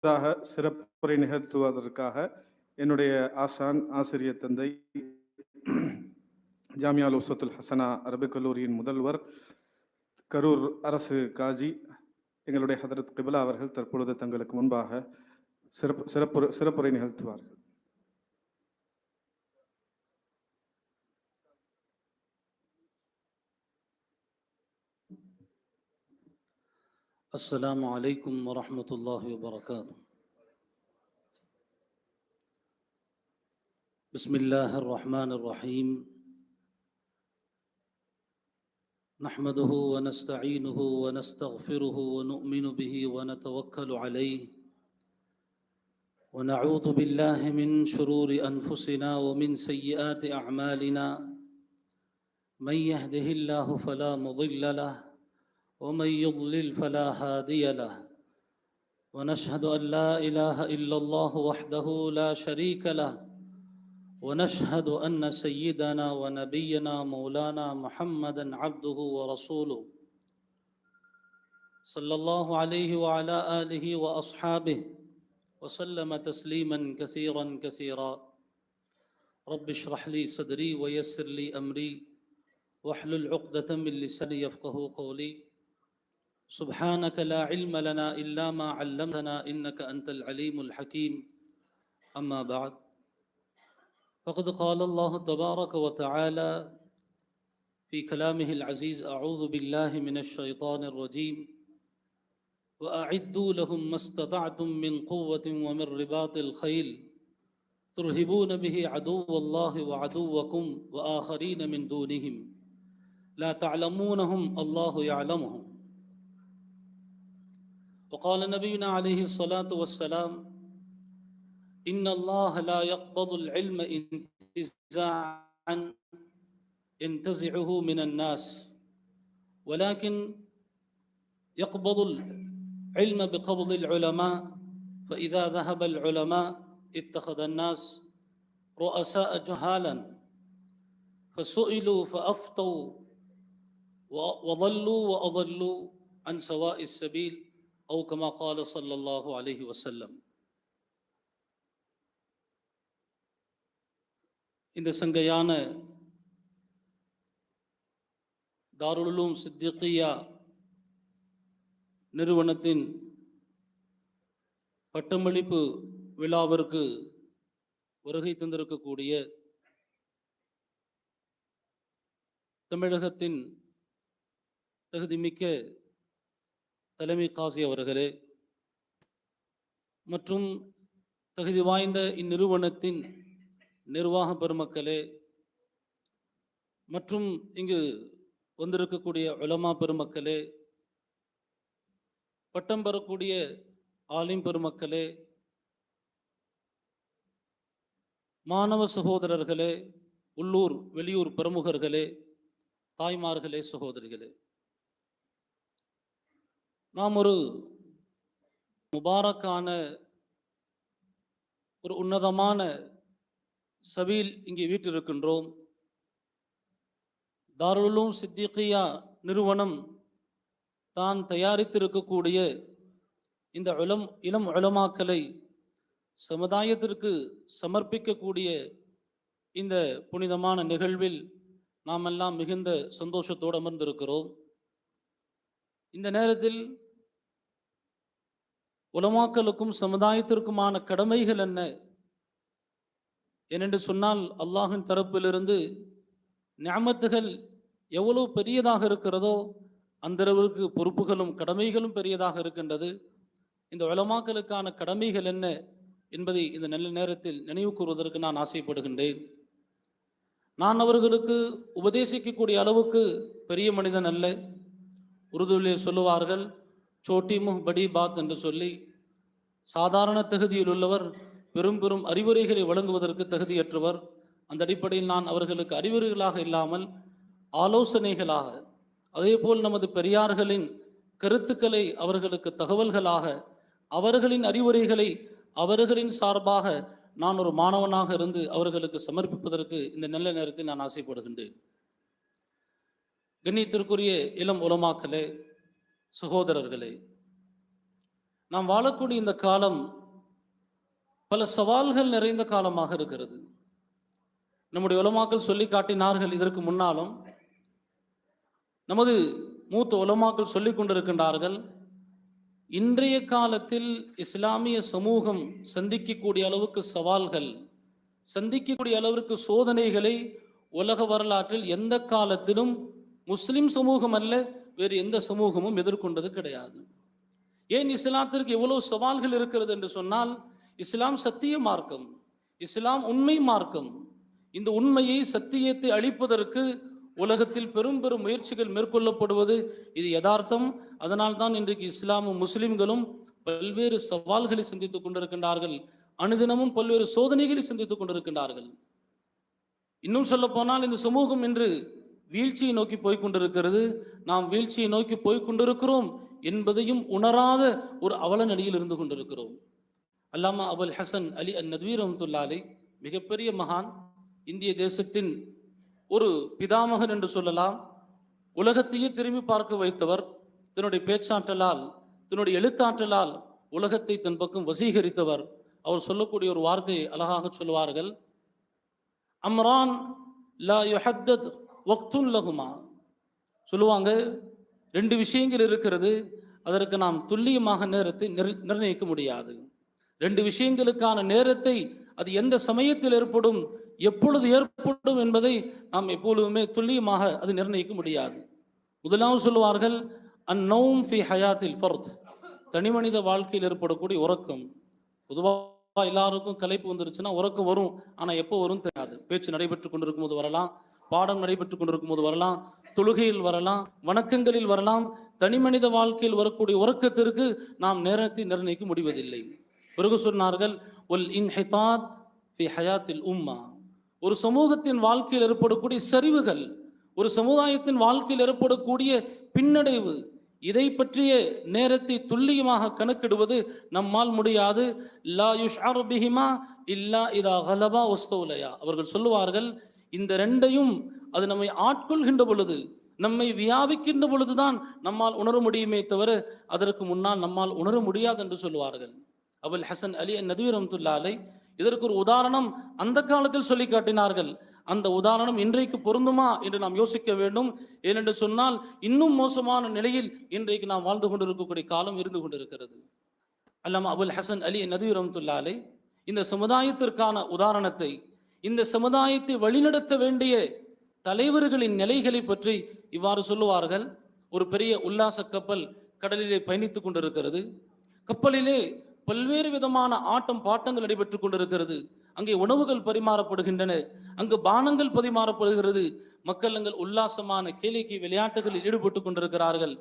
சிறப்புரை நிகழ்த்துவதற்காக என்னுடைய ஆசிரியர் தந்தை ஜாமியா உஸ்வத்துல் ஹசனா அரபிக் கல்லூரியின் முதல்வர் கரூர் அரசு காஜி எங்களுடைய ஹதரத் கிபிலா அவர்கள் தற்பொழுது தங்களுக்கு முன்பாக சிறப்புரை நிகழ்த்துவார்கள். السلام عليكم ورحمة الله وبركاته. بسم الله الرحمن الرحيم. نحمده ونستعينه ونستغفره ونؤمن به ونتوكل عليه ونعوذ بالله من شرور أنفسنا ومن سيئات أعمالنا. من يهده الله فلا مضل له ومن يضلل فلا هادي له، ونشهد أن لا إله إلا الله وحده لا شريك له، ونشهد أن سيدنا ونبينا مولانا محمدا عبده ورسوله صلى الله عليه وعلى آله وأصحابه وسلم تسليما كثيرا كثيرا. رب اشرح لي صدري ويسر لي أمري واحلل عقدة من لساني يفقه قولي. سبحانك لا علم لنا إلا ما علمتنا إنك أنت العليم الحكيم. أما بعد، فقد قال الله تبارك وتعالى في كلامه العزيز: أعوذ بالله من الشيطان الرجيم، وأعدوا لهم ما استطعتم من قوة ومن رباط الخيل ترهبون به عدو الله وعدوكم وآخرين من دونهم لا تعلمونهم الله يعلمهم. وقال نبينا عليه الصلاة والسلام: إن الله لا يقبض العلم انتزاعا ينتزعه من الناس، ولكن يقبض العلم بقبض العلماء، فإذا ذهب العلماء اتخذ الناس رؤساء جهالا فسئلوا فأفتوا وضلوا وأضلوا عن سواء السبيل، أو كما قال صلى الله عليه وسلم. இந்த சங்கையான தாருல் உலூம் சித்திகியா நிறுவனத்தின் பட்டமளிப்பு விழாவிற்கு வருகை தந்திருக்கக்கூடிய தமிழகத்தின் தகுதிமிக்க தலைமை காசி அவர்களே மற்றும் தகுதி வாய்ந்த இந்நிறுவனத்தின் நிர்வாக பெருமக்களே மற்றும் இங்கு வந்திருக்கக்கூடிய உலமா பெருமக்களே, பட்டம் பெறக்கூடிய ஆலிம் பெருமக்களே, மாணவ சகோதரர்களே, உள்ளூர் வெளியூர் பிரமுகர்களே, தாய்மார்களே, சகோதரிகளே, நாம் ஒரு முபாரக்கான ஒரு உன்னதமான சபையில் இங்கே வீற்றிருக்கின்றோம். தாருல் உலூம் சித்திகியா நிறுவனம் தான் தயாரித்திருக்கக்கூடிய இந்த இளம் உலமாக்களை சமுதாயத்திற்கு சமர்ப்பிக்கக்கூடிய இந்த புனிதமான நிகழ்வில் நாம் எல்லாம் மிகுந்த சந்தோஷத்தோடு அமர்ந்திருக்கிறோம். இந்த நேரத்தில் உலமாக்களுக்கும் சமுதாயத்திற்குமான கடமைகள் என்ன ஏனென்று சொன்னால், அல்லாஹின் தரப்பிலிருந்து நிஅமத்துகள் எவ்வளவு பெரியதாக இருக்கிறதோ அந்த அளவுக்கு பொறுப்புகளும் கடமைகளும் பெரியதாக இருக்கின்றது. இந்த உலமாக்களுக்கான கடமைகள் என்ன என்பதை இந்த நல்ல நேரத்தில் நினைவு கூறுவதற்கு நான் ஆசைப்படுகின்றேன். நான் அவர்களுக்கு உபதேசிக்கக்கூடிய அளவுக்கு பெரிய மனிதன் அல்ல. உருதுவிலே சொல்லுவார்கள், சோட்டி முஹ் படி பாத் என்று சொல்லி, சாதாரண தகுதியில் உள்ளவர் பெரும் பெரும் அறிவுரைகளை வழங்குவதற்கு தகுதியற்றவர். அந்த அடிப்படையில் நான் அவர்களுக்கு அறிவுரைகளாக இல்லாமல் ஆலோசனைகளாக, அதே போல் நமது பெரியார்களின் கருத்துக்களை அவர்களுக்கு தகவல்களாக, அவர்களின் அறிவுரைகளை அவர்களின் சார்பாக நான் ஒரு மாணவனாக இருந்து அவர்களுக்கு சமர்ப்பிப்பதற்கு இந்த நல்ல நேரத்தில் நான் ஆசைப்படுகின்றேன். கண்ணியத்திற்குரிய இளம் உலமாக்களே, சகோதரர்களே, நாம் வாழக்கூடிய இந்த காலம் பல சவால்கள் நிறைந்த காலமாக இருக்கிறது. நம்முடைய உலமாக்கள் சொல்லி காட்டினார்கள். இதற்கு முன்னாலும் நமது மூத்த உலமாக்கள் சொல்லிக் கொண்டிருக்கின்றார்கள். இன்றைய காலத்தில் இஸ்லாமிய சமூகம் சந்திக்கக்கூடிய அளவுக்கு சவால்கள், சந்திக்கக்கூடிய அளவிற்கு சோதனைகளை உலக வரலாற்றில் எந்த காலத்திலும் முஸ்லிம் சமூகம் அல்ல வேறு எந்த சமூகமும் எதிர்கொண்டது கிடையாது. ஏன் இஸ்லாத்திற்கு எவ்வளவு சவால்கள் இருக்கிறது என்று சொன்னால், இஸ்லாம் சத்திய மார்க்கம், இஸ்லாம் உண்மை மார்க்கம். இந்த உண்மையை, சத்தியத்தை அழிப்பதற்கு உலகத்தில் பெரும் பெரும் முயற்சிகள் மேற்கொள்ளப்படுவது இது யதார்த்தம். அதனால் தான் இன்றைக்கு இஸ்லாமும் முஸ்லிம்களும் பல்வேறு சவால்களை சந்தித்துக் கொண்டிருக்கின்றார்கள். அனுதினமும் பல்வேறு சோதனைகளை சந்தித்துக் கொண்டிருக்கின்றார்கள். இன்னும் சொல்ல போனால் இந்த சமூகம் இன்று வீழ்ச்சியை நோக்கி போய்கொண்டிருக்கிறது. நாம் வீழ்ச்சியை நோக்கி போய்கொண்டிருக்கிறோம் என்பதையும் உணராத ஒரு அவல நிலையில் இருந்து கொண்டிருக்கிறோம். அல்லாமா அபுல் ஹசன் அலி அந்நத்வி ரஹ்மத்துல்லாஹி அலைஹி மிகப்பெரிய மகான், இந்திய தேசத்தின் ஒரு பிதாமகன் என்று சொல்லலாம். உலகத்தையே திரும்பி பார்க்க வைத்தவர். தன்னுடைய பேச்சாற்றலால், தன்னுடைய எழுத்தாற்றலால் உலகத்தை தன் பக்கம் வசீகரித்தவர். அவர் சொல்லக்கூடிய ஒரு வார்த்தையை அழகாக சொல்லுவார்கள். அம்ரான் லா யுஹத்தத் வக்துன் லஹுமா. சொல்லுவாங்க, ரெண்டு விஷயங்கள் இருக்கிறது, அதற்கு நாம் துல்லியமாக நேரத்தை நிர்ணயிக்க முடியாது. ரெண்டு விஷயங்களுக்கான நேரத்தை அது எந்த சமயத்தில் ஏற்படும், எப்பொழுது ஏற்படும் என்பதை நாம் எப்பொழுதுமே துல்லியமாக அது நிர்ணயிக்க முடியாது. முதலாவது சொல்லுவார்கள், அந்நௌம் ஃபி ஹயாத்தில் ஃபர்த். தனி மனித வாழ்க்கையில் ஏற்படக்கூடிய உறக்கம். பொதுவாக எல்லாருக்கும் களைப்பு வந்துருச்சுன்னா உறக்கம் வரும். ஆனால் எப்போ வரும் தெரியாது. பேச்சு நடைபெற்று கொண்டிருக்கும் போது வரலாம், பாடம் நடைபெற்று கொண்டிருக்கும் போது வரலாம், தொழுகையில் வரலாம், வணக்கங்களில் வரலாம். தனி மனித வாழ்க்கையில் வரக்கூடிய உறக்கத்திற்கு நாம் நேரத்தை நிர்ணயிக்க முடிவதில்லை. பிறகு சொன்னார்கள், ஒல் இன்ஹிதாத் ஃபி ஹயாத்தில் உம்மா. ஒரு சமூகத்தின் வாழ்க்கையில் ஏற்படக்கூடிய சரிவுகள், ஒரு சமுதாயத்தின் வாழ்க்கையில் ஏற்படக்கூடிய பின்னடைவு, இதை பற்றிய நேரத்தை துல்லியமாக கணக்கிடுவது நம்மால் முடியாது. லா யுஷ்அரு பிஹிமா இல்லா இதா கலபா வஸ்தௌலயா. அவர்கள் சொல்லுவார்கள், இந்த ரெண்டையும் அது நம்மை ஆட்கொள்கின்ற பொழுது, நம்மை வியாபிக்கின்ற பொழுதுதான் நம்மால் உணர முடியுமே தவிர அதற்கு முன்னால் நம்மால் உணர முடியாது என்று சொல்லுவார்கள். அபுல் ஹசன் அலி அந்நத்வி ரஹ்மத்துல்லாஹி அலைஹி இதற்கு ஒரு உதாரணம் அந்த காலத்தில் சொல்லி காட்டினார்கள். அந்த உதாரணம் இன்றைக்கு பொருந்துமா என்று நாம் யோசிக்க வேண்டும். ஏனென்று சொன்னால் இன்னும் மோசமான நிலையில் இன்றைக்கு நாம் வாழ்ந்து கொண்டிருக்கக்கூடிய காலம் இருந்து கொண்டிருக்கிறது. அல்லாமா அபுல் ஹசன் அலி அந்நத்வி ரஹ்மத்துல்லாஹி அலைஹி இந்த சமுதாயத்திற்கான உதாரணத்தை, இந்த சமுதாயத்தை வழிநடத்த வேண்டிய தலைவர்களின் நிலைகளை பற்றி இவ்வாறு சொல்லுவார்கள். ஒரு பெரிய உல்லாச கப்பல் கடலிலே பயணித்துக் கொண்டிருக்கிறது. கப்பலிலே பல்வேறு விதமான ஆட்டம் பாட்டங்கள் நடைபெற்றுக் கொண்டிருக்கிறது. அங்கே உணவுகள் பரிமாறப்படுகின்றன, அங்கு பானங்கள் பரிமாறப்படுகிறது. மக்கள் அங்கள் உல்லாசமான கேளிக்கை விளையாட்டுகளில் ஈடுபட்டு கொண்டிருக்கிறார்கள்.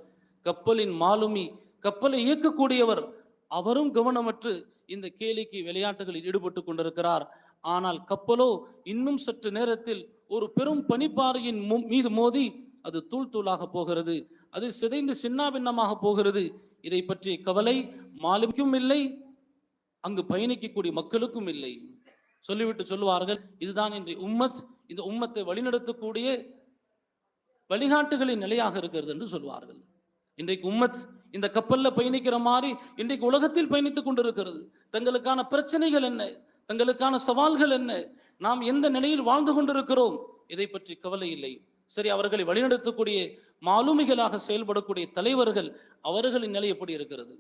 கப்பலின் மாலுமி, கப்பலை இயக்கக்கூடியவர், அவரும் கவனமற்று இந்த கேளிக்கை விளையாட்டுகளில் ஈடுபட்டு கொண்டிருக்கிறார். ஆனால் கப்பலோ இன்னும் சற்று நேரத்தில் ஒரு பெரும் பனிப்பாறையின் மீது மோதி அது தூள் தூளாக போகிறது, அது சிதைந்து சின்னாபின்னமாக போகிறது. இதை பற்றிய கவலை மாலுமிக்கும் இல்லை, அங்கு பயணிக்கக்கூடிய மக்களுக்கும் இல்லை. சொல்லிவிட்டு சொல்லுவார்கள், இதுதான் இன்றைய உம்மத், இந்த உம்மத்தை வழிநடத்தக்கூடிய வழிகாட்டுகளின் நிலையாக இருக்கிறது என்று சொல்வார்கள். இன்றைக்கு உம்மத் இந்த கப்பல்ல பயணிக்கிற மாதிரி இன்றைக்கு உலகத்தில் பயணித்துக் கொண்டிருக்கிறது. தங்களுக்கான பிரச்சனைகள் என்ன, தங்களுக்கான சவால்கள் என்ன, நாம் எந்த நிலையில் வாழ்ந்து கொண்டிருக்கிறோம், இதை பற்றி கவலை இல்லை. சரி, அவர்களை வழிநடத்தக்கூடிய மாலுமிகளாக செயல்படக்கூடிய தலைவர்கள், அவர்களின் நிலை எப்படி இருக்கிறது?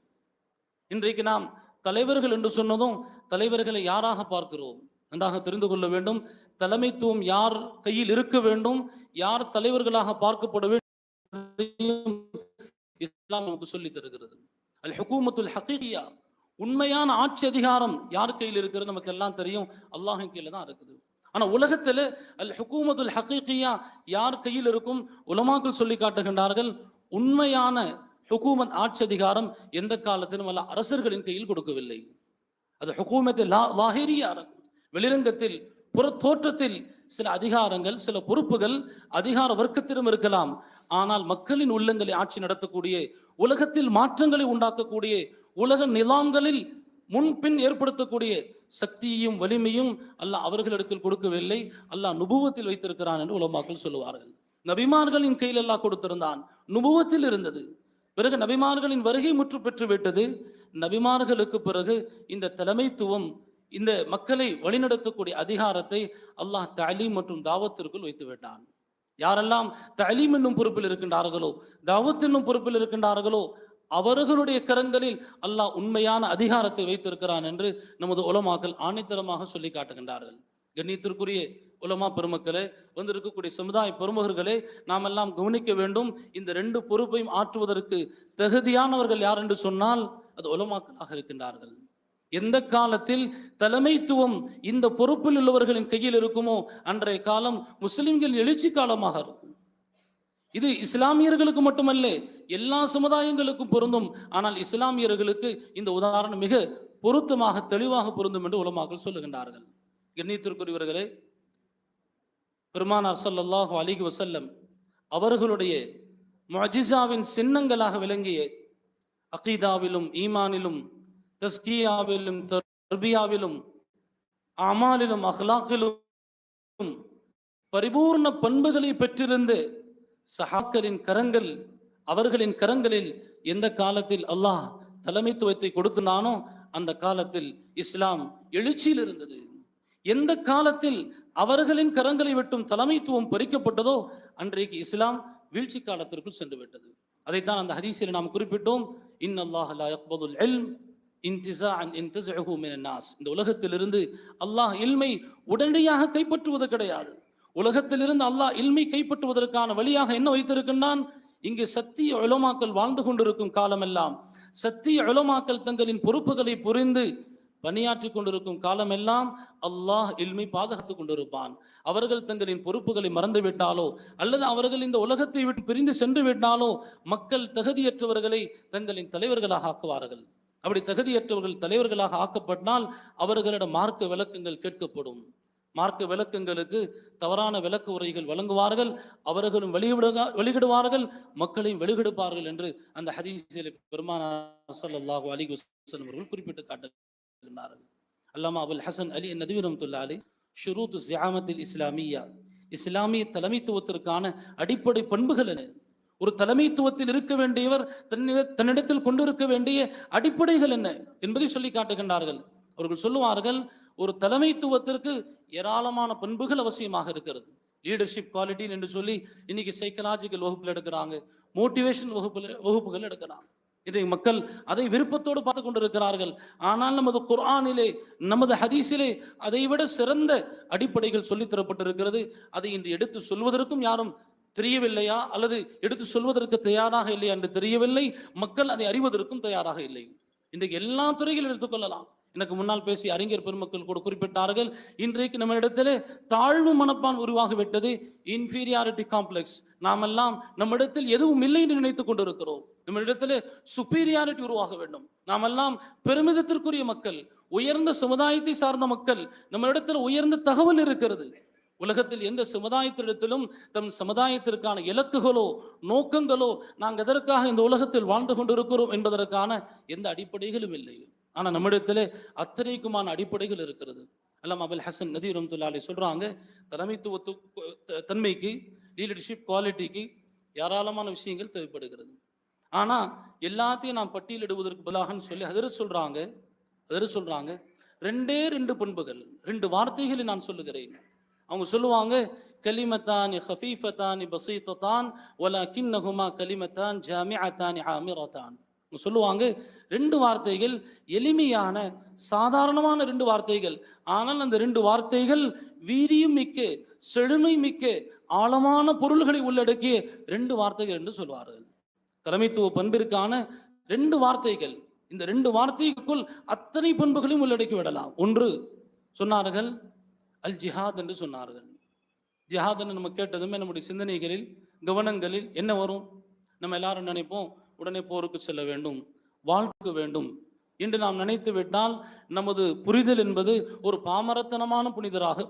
இன்றைக்கு நாம் தலைவர்கள் என்று சொன்னதும் தலைவர்களை யாராக பார்க்கிறோம் நன்றாக தெரிந்து கொள்ள வேண்டும். தலைமைத்துவம் யார் கையில் இருக்க வேண்டும், யார் தலைவர்களாக பார்க்கப்பட வேண்டும், இஸ்லாம் நமக்கு சொல்லி தருகிறது. அல் ஹுகூமத்துல் ஹகீகியா, உண்மையான ஆட்சி அதிகாரம் யார் கையில் இருக்கிறது நமக்கு எல்லாம் தெரியும், அல்லாஹின் கையில தான் இருக்குது. ஆனா உலகத்துல அல் ஹுகூமத்துல் ஹகீகியா யார் கையில் இருக்கும்? உலமாக்கள் சொல்லி காட்டுகின்றார்கள், உண்மையான ஹுகூமத் ஆட்சி அதிகாரம் எந்த காலத்திலும் அல்ல அரசர்களின் கையில் கொடுக்கவில்லை. அது ஹுகூமத் லாஹிரியா, வெளிரங்கத்தில் புற தோற்றத்தில் சில அதிகாரங்கள், சில பொறுப்புகள் அதிகார வர்க்கத்திலும் இருக்கலாம். ஆனால் மக்களின் உள்ளங்களை ஆட்சி நடத்தக்கூடிய, உலகத்தில் மாற்றங்களை உண்டாக்கக்கூடிய, உலக நிலாம்களில் முன்பின் ஏற்படுத்தக்கூடிய சக்தியையும் வலிமையும் அல்லாஹ் அவர்களிடத்தில் கொடுக்கவில்லை. அல்லாஹ் நுபுவத்தில் வைத்திருக்கிறான் என்று உலமாக்கள் சொல்லுவார்கள். நபிமார்களின் கையில் அல்லாஹ் கொடுத்திருந்தான், நுபுவத்தில் இருந்தது. பிறகு நபிமார்களின் வருகை முற்று பெற்று விட்டது. நபிமார்களுக்கு பிறகு இந்த தலைமைத்துவம், இந்த மக்களை வழிநடத்தக்கூடிய அதிகாரத்தை அல்லாஹ் தலீம் மற்றும் தாவத்திற்குள் வைத்து விட்டான். யாரெல்லாம் தலீம் என்னும் பொறுப்பில் இருக்கின்றார்களோ, தாவத் என்னும் பொறுப்பில் இருக்கின்றார்களோ, அவர்களுடைய கரங்களில் அல்லாஹ் உண்மையான அதிகாரத்தை வைத்திருக்கிறான் என்று நமது உலமாக்கள் ஆணித்தரமாக சொல்லி காட்டுகின்றார்கள். கண்ணியத்திற்குரிய உலமா பெருமக்களே, வந்திருக்கக்கூடிய சமுதாய பெருமகர்களே, நாம் எல்லாம் கவனிக்க வேண்டும். இந்த ரெண்டு பொறுப்பையும் ஆற்றுவதற்கு தகுதியானவர்கள் யார் என்று சொன்னால் அது உலமாக்களாக இருக்கின்றார்கள். எந்த காலத்தில் தலைமைத்துவம் இந்த பொறுப்பில் உள்ளவர்களின் கையில் இருக்குமோ அன்றைய காலம் முஸ்லிம்களின் எழுச்சி காலமாக இருக்கும். இது இஸ்லாமியர்களுக்கு மட்டுமல்ல, எல்லா சமுதாயங்களுக்கும் பொருந்தும். ஆனால் இஸ்லாமியர்களுக்கு இந்த உதாரணம் மிக பொருத்தமாக தெளிவாக பொருந்தும் என்று உலமாக்கள் சொல்லுகின்றார்கள். கண்ணியத்திற்குரியவர்களே, பெருமானார் ஸல்லல்லாஹு அலைஹி வஸல்லம் அவர்களுடைய முஅஜிஸாவின் சின்னங்களாக விளங்கிய அகீதாவிலும், ஈமானிலும், தஸ்கியாவிலும், தர்பியாவிலும், அமாலிலும், அஹ்லாக்கிலும் பரிபூர்ண பண்புகளை பெற்றிருந்து சஹாக்களின் கரங்கள், அவர்களின் கரங்களில் எந்த காலத்தில் அல்லாஹ் தலைமைத்துவத்தை கொடுத்தானோ அந்த காலத்தில் இஸ்லாம் எழுச்சியில் இருந்தது. எந்த காலத்தில் அவர்களின் கரங்களை விட்டும் தலைமைத்துவம் பறிக்கப்பட்டதோ அன்றைக்கு இஸ்லாம் வீழ்ச்சி காலத்திற்குள் சென்று விட்டது. அதைத்தான் அந்த ஹதீஸில் நாம் குறிப்பிட்டோம். இன்னல்லாஹ் லா யக்பதுல் இல்ம் இன்திஸாஅன் இன்தஸஹு மினன் நாஸ். இந்த உலகத்திலிருந்து அல்லாஹ் இல்மை உடனடியாக கைப்பற்றுவது கிடையாது. உலகத்திலிருந்து அல்லாஹ் இல்மை கைப்பற்றுவதற்கான வழியாக என்ன வைத்திருக்கின்றான்? இங்கு சத்திய உலமாக்கள் வாழ்ந்து கொண்டிருக்கும் காலமெல்லாம், சத்திய உலமாக்கள் தங்களின் பொறுப்புகளை புரிந்து பணியாற்றி கொண்டிருக்கும் காலமெல்லாம் அல்லாஹ் இல்மை பாதுகாத்துக் கொண்டிருப்பான். அவர்கள் தங்களின் பொறுப்புகளை மறந்து விட்டாலோ அல்லது அவர்கள் இந்த உலகத்தை விட்டு பிரிந்து சென்று விட்டாலோ மக்கள் தகுதியற்றவர்களை தங்களின் தலைவர்களாக ஆக்குவார்கள். அப்படி தகுதியற்றவர்கள் தலைவர்களாக ஆக்கப்பட்டால் அவர்களிடம் மார்க்க விளக்கங்கள் கேட்கப்படும். மார்க்க விளக்கங்களுக்கு தவறான விளக்க உரைகள் வழங்குவார்கள், அவர்களும் வெளியிடுவார்கள், மக்களையும் வெளியிடுப்பார்கள் என்று அந்த ஹதீஸில் பெருமானார் ஸல்லல்லாஹு அலைஹி வஸல்லம் அவர்கள் குறிப்பிட்டு காட்டுகிறார்கள். அல்லாமா அபுல் ஹசன் அலி நதவி ரஹ்மத்துல்லாஹி அலைஹி ஷுரூத் ஸியாமத்தில் இஸ்லாமியா, இஸ்லாமிய தலைமைத்துவத்திற்கான அடிப்படை பண்புகள் என, ஒரு தலைமைத்துவத்தில் இருக்க வேண்டியவர் தன்னிடத்தில் கொண்டிருக்க வேண்டிய அடிப்படைகள் என்ன என்பதை சொல்லி காட்டுகின்றார்கள். அவர்கள் சொல்லுவார்கள், ஒரு தலைமைத்துவத்திற்கு ஏராளமான பண்புகள் அவசியமாக இருக்கிறது. லீடர்ஷிப் குவாலிட்டி என்று சொல்லி இன்னைக்கு சைக்கலாஜிக்கல் வகுப்புகள் எடுக்கிறாங்க, மோட்டிவேஷன் வகுப்புகள் எடுக்கிறாங்க. இன்றைக்கு மக்கள் அதை விருப்பத்தோடு பார்த்து கொண்டிருக்கிறார்கள். ஆனால் நமது குர்ஆனிலே, நமது ஹதீஸிலே அதைவிட சிறந்த அடிப்படைகள் சொல்லித் தரப்பட்டிருக்கிறது. அதை இன்று எடுத்து சொல்வதற்கும் யாரும் தெரியவில்லையா அல்லது எடுத்து சொல்வதற்கு தயாராக இல்லையா என்று தெரியவில்லை. மக்கள் அதை அறிவதற்கும் தயாராக இல்லை. இன்றைக்கு எல்லா துறைகளும் எடுத்துக்கொள்ளலாம். எனக்கு முன்னால் பேசிய அறிஞர் பெருமக்கள் கூட குறிப்பிட்டார்கள், இன்றைக்கு நம்ம இடத்துல தாழ்வு மனப்பான் உருவாகிவிட்டது, இன்ஃபீரியாரிட்டி காம்ப்ளெக்ஸ். நாமெல்லாம் நம்மிடத்தில் எதுவும் இல்லை என்று நினைத்துக் கொண்டிருக்கிறோம். நம்ம இடத்துல சுப்பீரியாரிட்டி உருவாக வேண்டும். நாமெல்லாம் பெருமிதத்திற்குரிய மக்கள், உயர்ந்த சமுதாயத்தை சார்ந்த மக்கள். நம்ம இடத்துல உயர்ந்த தகவல் இருக்கிறது. உலகத்தில் எந்த சமுதாயத்திடத்திலும் தம் சமுதாயத்திற்கான இலக்குகளோ நோக்கங்களோ நாங்கள் எதற்காக இந்த உலகத்தில் வாழ்ந்து கொண்டிருக்கிறோம் என்பதற்கான எந்த அடிப்படைகளும் இல்லை. ஆனால் நம்மிடத்திலே அத்தனைக்குமான அடிப்படைகள் இருக்கிறது. அல்லாமா அபுல் ஹசன் நதவி ரஹ்மத்துல்லாஹி அலைஹி சொல்றாங்க, தலைமைத்துவ தன்மைக்கு, லீடர்ஷிப் குவாலிட்டிக்கு ஏராளமான விஷயங்கள் தேவைப்படுகிறது. ஆனா எல்லாத்தையும் நாம் பட்டியலிடுவதற்கு பதிலாகன்னு சொல்லி ஹதரத் சொல்றாங்க ரெண்டே ரெண்டு பண்புகள், ரெண்டு வார்த்தைகளை நான் சொல்லுகிறேன். அவங்க சொல்லுவாங்க, கலிமத்தானி ஹஃபீஃபத்தானி பஸீத்தத்தான் வலக்கின்னஹுமா கலிமத்தான் ஜாமிஅத்தானி ஆமிரத்தான். சொல்லுவாங்க, ரெண்டு வார்த்தைகள், எளிமையான சாதாரணமான ரெண்டு வார்த்தைகள். ஆனால் அந்த ரெண்டு வார்த்தைகள் வீரியம் மிக்க, செழுமை மிக்க, ஆழமான பொருள்களை உள்ளடக்கிய ரெண்டு வார்த்தைகள் என்று சொல்வார்கள். தலைமைத்துவ பண்பிற்கான ரெண்டு வார்த்தைகள். இந்த ரெண்டு வார்த்தைக்குள் அத்தனை பண்புகளையும் உள்ளடக்கி விடலாம். ஒன்று சொன்னார்கள் அல் ஜிஹாத் என்று சொன்னார்கள். ஜிஹாத் என்று நம்ம கேட்டதுமே நம்முடைய சிந்தனைகளில், கவனங்களில் என்ன வரும்? நம்ம எல்லாரும் நினைப்போம், உடனே போருக்கு செல்ல வேண்டும், வாழ்க்க வேண்டும் என்று நாம் நினைத்து விட்டால் நமது புரிதல் என்பது ஒரு பாமரத்தனமான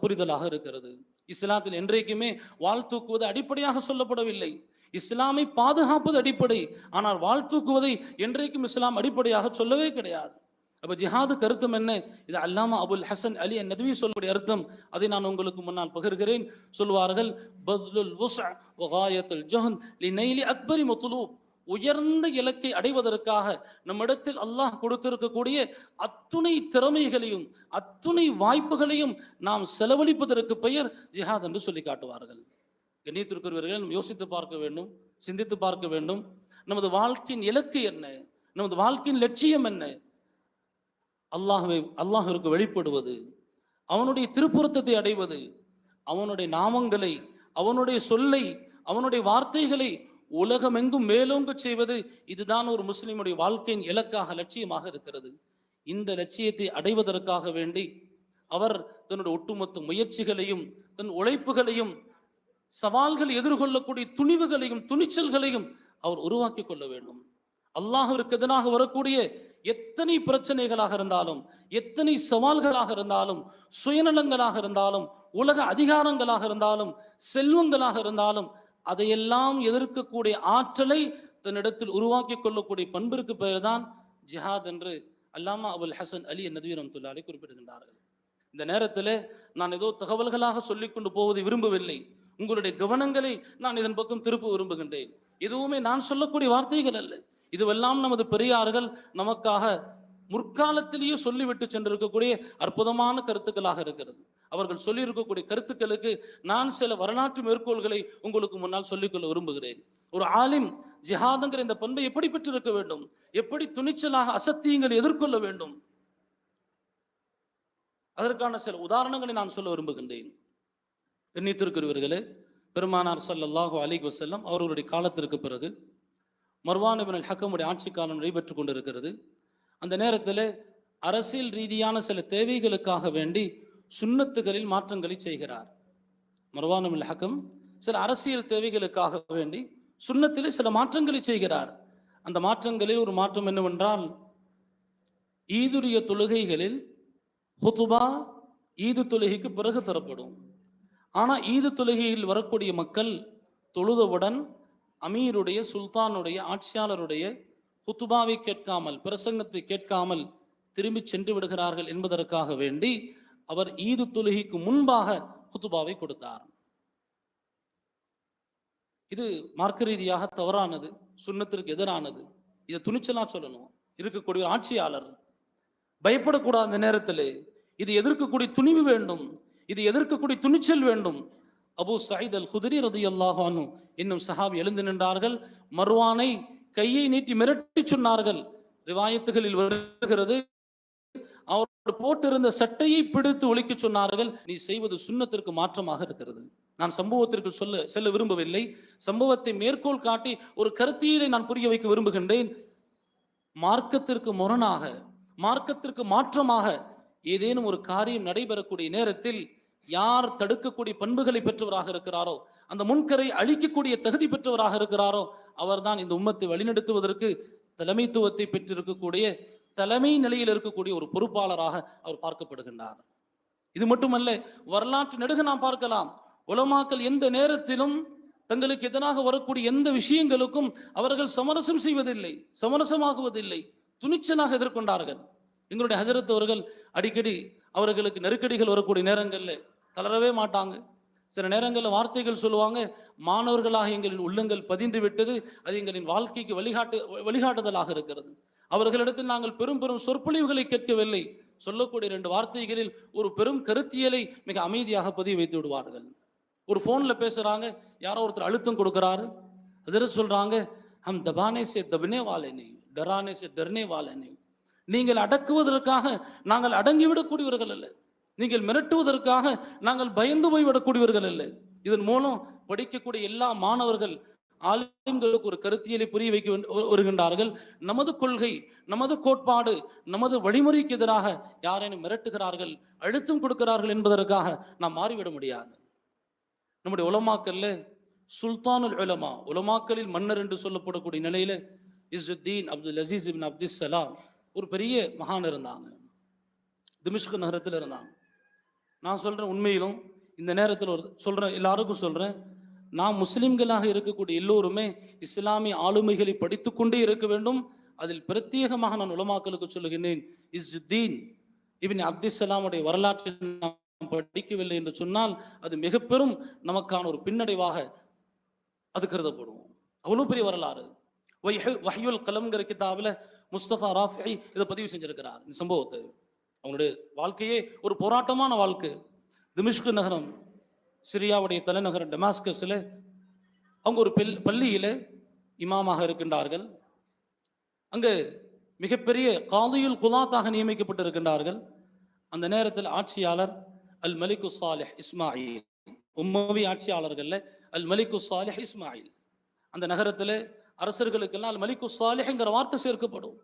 புரிதலாக இருக்கிறது. இஸ்லாத்தில் என்றைக்குமே வாழ்த்தூக்குவது அடிப்படையாக சொல்லப்படவில்லை. இஸ்லாமை பாதுகாப்பது அடிப்படை. ஆனால் வாழ்த்தூக்குவதை என்றைக்கும் இஸ்லாம் அடிப்படையாக சொல்லவே கிடையாது. அப்ப ஜிஹாது கருத்தம் என்ன? இது அல்லாமா அபுல் ஹசன் அலி நதவி சொல்லக்கூடிய அர்த்தம். அதை நான் உங்களுக்கு முன்னால் பகிர்கிறேன். சொல்வார்கள், பத்லுல் வுஸ்அ வ காயத்துல் ஜஹ்த் லினைலி அக்பரி மத்லூப். உயர்ந்த இலக்கை அடைவதற்காக நம்மிடத்தில் அல்லாஹ் கொடுத்திருக்கக்கூடிய அத்துணை திறமைகளையும் அத்துணை வாய்ப்புகளையும் நாம் செலவழிப்பதற்கு பெயர் ஜிஹாத் என்று சொல்லி காட்டுவார்கள். கண்ணியத்திற்குரியவர்கள் நாம் யோசித்து பார்க்க வேண்டும், சிந்தித்து பார்க்க வேண்டும். நமது வாழ்க்கையின் இலக்கு என்ன? நமது வாழ்க்கையின் லட்சியம் என்ன? அல்லாஹ்விற்கு வெளிப்படுவது, அவனுடைய திருப்புறத்தை அடைவது, அவனுடைய நாமங்களை, அவனுடைய சொல்லை, அவனுடைய வார்த்தைகளை உலகமெங்கும் மேலோங்க செய்வது, இதுதான் ஒரு முஸ்லிமுடைய வாழ்க்கையின் இலக்காக, லட்சியமாக இருக்கிறது. இந்த லட்சியத்தை அடைவதற்காக வேண்டி அவர் தன்னுடைய ஒட்டுமொத்த முயற்சிகளையும் தன் உழைப்புகளையும் சவால்கள் எதிர்கொள்ளக்கூடிய துணிவுகளையும் துணிச்சல்களையும் அவர் உருவாக்கி கொள்ள வேண்டும். அல்லாஹ்விற்கு எதிராக வரக்கூடிய எத்தனை பிரச்சனைகளாக இருந்தாலும், எத்தனை சவால்களாக இருந்தாலும், சுயநலங்களாக இருந்தாலும், உலக அதிகாரங்களாக இருந்தாலும், செல்வங்களாக இருந்தாலும், அதையெல்லாம் எதிர்க்கக்கூடிய ஆற்றலை தன்னிடத்தில் உருவாக்கி கொள்ளக்கூடிய பண்பிற்கு பெயர் தான் ஜிஹாத் என்று அல்லாமா அபுல் ஹசன் அலி நதவி ரஹ்மத்துல்லாஹி அலைஹி குறிப்பிடுகின்றார்கள். இந்த நேரத்தில் நான் ஏதோ தகவல்களாக சொல்லிக் கொண்டு போவதை விரும்பவில்லை. உங்களுடைய கவனங்களை நான் இதன் பக்கம் திருப்ப விரும்புகின்றேன். எதுவுமே நான் சொல்லக்கூடிய வார்த்தைகள் அல்ல. இதுவெல்லாம் நமது பெரியார்கள் நமக்காக முற்காலத்திலேயே சொல்லிவிட்டு சென்றிருக்கக்கூடிய அற்புதமான கருத்துக்களாக இருக்கிறது. அவர்கள் சொல்லியிருக்கக்கூடிய கருத்துக்களுக்கு நான் சில வரலாற்று மேற்கோள்களை உங்களுக்கு முன்னால் சொல்லிக்கொள்ள விரும்புகிறேன். ஒரு ஆலிம் ஜிஹாதுங்கிற இந்த பண்பை எப்படி பெற்றிருக்க வேண்டும், எப்படி துணிச்சலாக அசத்தியங்களை எதிர்கொள்ள வேண்டும், அதற்கான சில உதாரணங்களை நான் சொல்ல விரும்புகின்றேன். கண்ணியத்திற்குரியவர்களே, பெருமானார் ஸல்லல்லாஹு அலைஹி வஸல்லம் அவர்களுடைய காலத்திற்கு பிறகு மர்வான் இப்னு அல்-ஹக்கமுடைய ஆட்சி காலம் நடைபெற்று கொண்டிருக்கிறது. அந்த நேரத்தில் அரசியல் ரீதியான சில தேவைகளுக்காக வேண்டி சுன்னத்துகளில் மாற்றங்களை செய்கிறார். மர்வான் இப்னு அல்-ஹக்கம் சில அரசியல் தேவைகளுக்காக வேண்டி சுன்னத்திலே சில மாற்றங்களை செய்கிறார். அந்த மாற்றங்களில் ஒரு மாற்றம் என்னவென்றால், ஈதுடைய தொழுகைகளில் ஹுதுபா ஈது தொழுகைக்கு பிறகு தரப்படும். ஆனால் ஈது தொழுகையில் வரக்கூடிய மக்கள் தொழுதவுடன் அமீருடைய, சுல்தானுடைய, ஆட்சியாளருடைய ஹுத்துபாவை கேட்காமல், பிரசங்கத்தை கேட்காமல் திரும்பி சென்று விடுகிறார்கள் என்பதற்காக வேண்டி அவர் ஈது தொழுகைக்கு முன்பாக ஹுத்துபாவை கொடுத்தார். இது மார்க்க ரீதியாக தவறானது, சுன்னத்திற்கு எதிரானது. இதை துணிச்சலா சொல்லணும். இருக்கக்கூடிய ஆட்சியாளர் பயப்படக்கூடாது. அந்த நேரத்தில் இது எதிர்க்கக்கூடிய துணிவு வேண்டும், இது எதிர்க்கக்கூடிய துணிச்சல் வேண்டும். அபூ சயீத் அல் குத்ரி ரலியல்லாஹு அன்ஹு என்னும் சஹாபி எழுந்து நின்றார்கள். மர்வானை கையை நீட்டி மிரட்டி சொன்னார்கள். ரிவாயத்துகளில் வருகிறது, அவர் போட்டிருந்த சட்டையை பிடித்து ஒலிக்க சொன்னார்கள். நீ செய்வது சுன்னத்திற்கு மாற்றமாக இருக்கிறது. நான் சம்பவத்திற்கு செல்ல விரும்பவில்லை. சம்பவத்தை மேற்கோள் காட்டி ஒரு கருத்தியலை நான் புரிய வைக்க விரும்புகின்றேன். மார்க்கத்திற்கு முரணாக, மார்க்கத்திற்கு மாற்றமாக ஏதேனும் ஒரு காரியம் நடைபெறக்கூடிய நேரத்தில் யார் தடுக்கக்கூடிய பண்புகளை பெற்றவராக இருக்கிறாரோ, அந்த முன்கரை அழிக்கக்கூடிய தகுதி பெற்றவராக இருக்கிறாரோ, அவர்தான் இந்த உம்மத்தை வழிநடத்துவதற்கு தலைமைத்துவத்தை பெற்றிருக்கக்கூடிய, தலைமை நிலையில் இருக்கக்கூடிய ஒரு பொறுப்பாளராக அவர் பார்க்கப்படுகின்றார். இது மட்டுமல்ல, வரலாற்று நெடுக நாம் பார்க்கலாம். உலமாக்கள் எந்த நேரத்திலும் தங்களுக்கு எதிராக வரக்கூடிய எந்த விஷயங்களுக்கும் அவர்கள் சமரசம் செய்வதில்லை, சமரசமாகுவதில்லை, துணிச்சலாக எதிர்கொண்டார்கள். எங்களுடைய ஹஜரத் அவர்கள் அடிக்கடி அவர்களுக்கு நெருக்கடிகள் வரக்கூடிய நேரங்களில் தளரவே மாட்டாங்க. சில நேரங்களில் வார்த்தைகள் சொல்லுவாங்க, மாணவர்களாக எங்களின் உள்ளங்கள் பதிந்து விட்டது, அது எங்களின் வாழ்க்கைக்கு வழிகாட்டுதலாக இருக்கிறது. அவர்களிடத்தில் நாங்கள் பெரும் பெரும் சொற்பொழிவுகளை கேட்கவில்லை, சொல்லக்கூடிய 2 வார்த்தைகளில் ஒரு பெரும் கருத்தியலை மிக அமைதியாக பதிய வைத்து விடுவார்கள். ஒரு ஃபோனில் பேசுகிறாங்க, யாரோ ஒருத்தர் அழுத்தம் கொடுக்குறாரு, அதில் சொல்கிறாங்க, ஹம் தபானே சே தபனே வாலே நஹீ, டரானே சே டர்னே வாலே நஹீ. நீங்கள் அடக்குவதற்காக நாங்கள் அடங்கிவிடக்கூடியவர்கள் அல்ல, நீங்கள் மிரட்டுவதற்காக நாங்கள் பயந்து போய்விடக்கூடியவர்கள் அல்ல. இதன் மூலம் படிக்கக்கூடிய எல்லா மாணவர்கள் ஆலிம்களுக்கு ஒரு கருத்தியலை புரிய வைக்க வருகின்றார்கள். நமது கொள்கை, நமது கோட்பாடு, நமது வழிமுறைக்கு எதிராக யாரேனும் மிரட்டுகிறார்கள், அழுத்தம் கொடுக்கிறார்கள் என்பதற்காக நாம் மாறிவிட முடியாது. நம்முடைய உலமாக்கல்ல சுல்தானுல் உலமா, உலமாக்களில் மன்னர் என்று சொல்லப்படக்கூடிய நிலையில இஸ்ஸுத்தீன் அப்துல் அசீஸ் இப்னு அப்துல் சலாம் ஒரு பெரிய மகான் இருந்தாங்க. திமிஷ்க் நகரத்தில் இருந்தாங்க. நான் சொல்றேன், உண்மையிலும் இந்த நேரத்தில் சொல்றேன், எல்லாருக்கும் சொல்றேன், நாம் முஸ்லிம்களாக இருக்கக்கூடிய எல்லோருமே இஸ்லாமிய ஆளுமைகளை படித்து கொண்டே இருக்க வேண்டும். அதில் பிரத்யேகமாக நான் உலமாக்களுக்கு சொல்லுகின்றேன், இஸ்ஸுத்தீன் இப்னு அப்துல் சலாமுடைய வரலாற்றை நாம் படிக்கவில்லை என்று சொன்னால் அது மிக பெரும் நமக்கான ஒரு பின்னடைவாக அது கருதப்படும். அவ்வளவு பெரிய வரலாறு. வஹ்யுல் கலம்ங்கிற கிதாபில் முஸ்தபா ராஃபி இதை பதிவு செஞ்சிருக்கிறார். இந்த சம்பவத்தை அவங்களுடைய வாழ்க்கையே ஒரு போராட்டமான வாழ்க்கை. திமிஷ்கு நகரம், சிரியாவுடைய தலைநகரம் டெமாஸ்கஸில் அவங்க ஒரு பள்ளியில் இமாமாக இருக்கின்றார்கள். அங்கு மிகப்பெரிய காதியுல் குலாத்தாக நியமிக்கப்பட்டிருக்கின்றார்கள். அந்த நேரத்தில் ஆட்சியாளர் அல் மலிக்கு சாலிஹ் இஸ்மாயில், உம்மவி ஆட்சியாளர்கள் அல் மலிக்கு சாலிஹ் இஸ்மாயில். அந்த நகரத்தில் அரசர்களுக்கெல்லாம் அல் மலிக்கு சாலிஹ்ங்கிற வார்த்தை சேர்க்கப்படும்.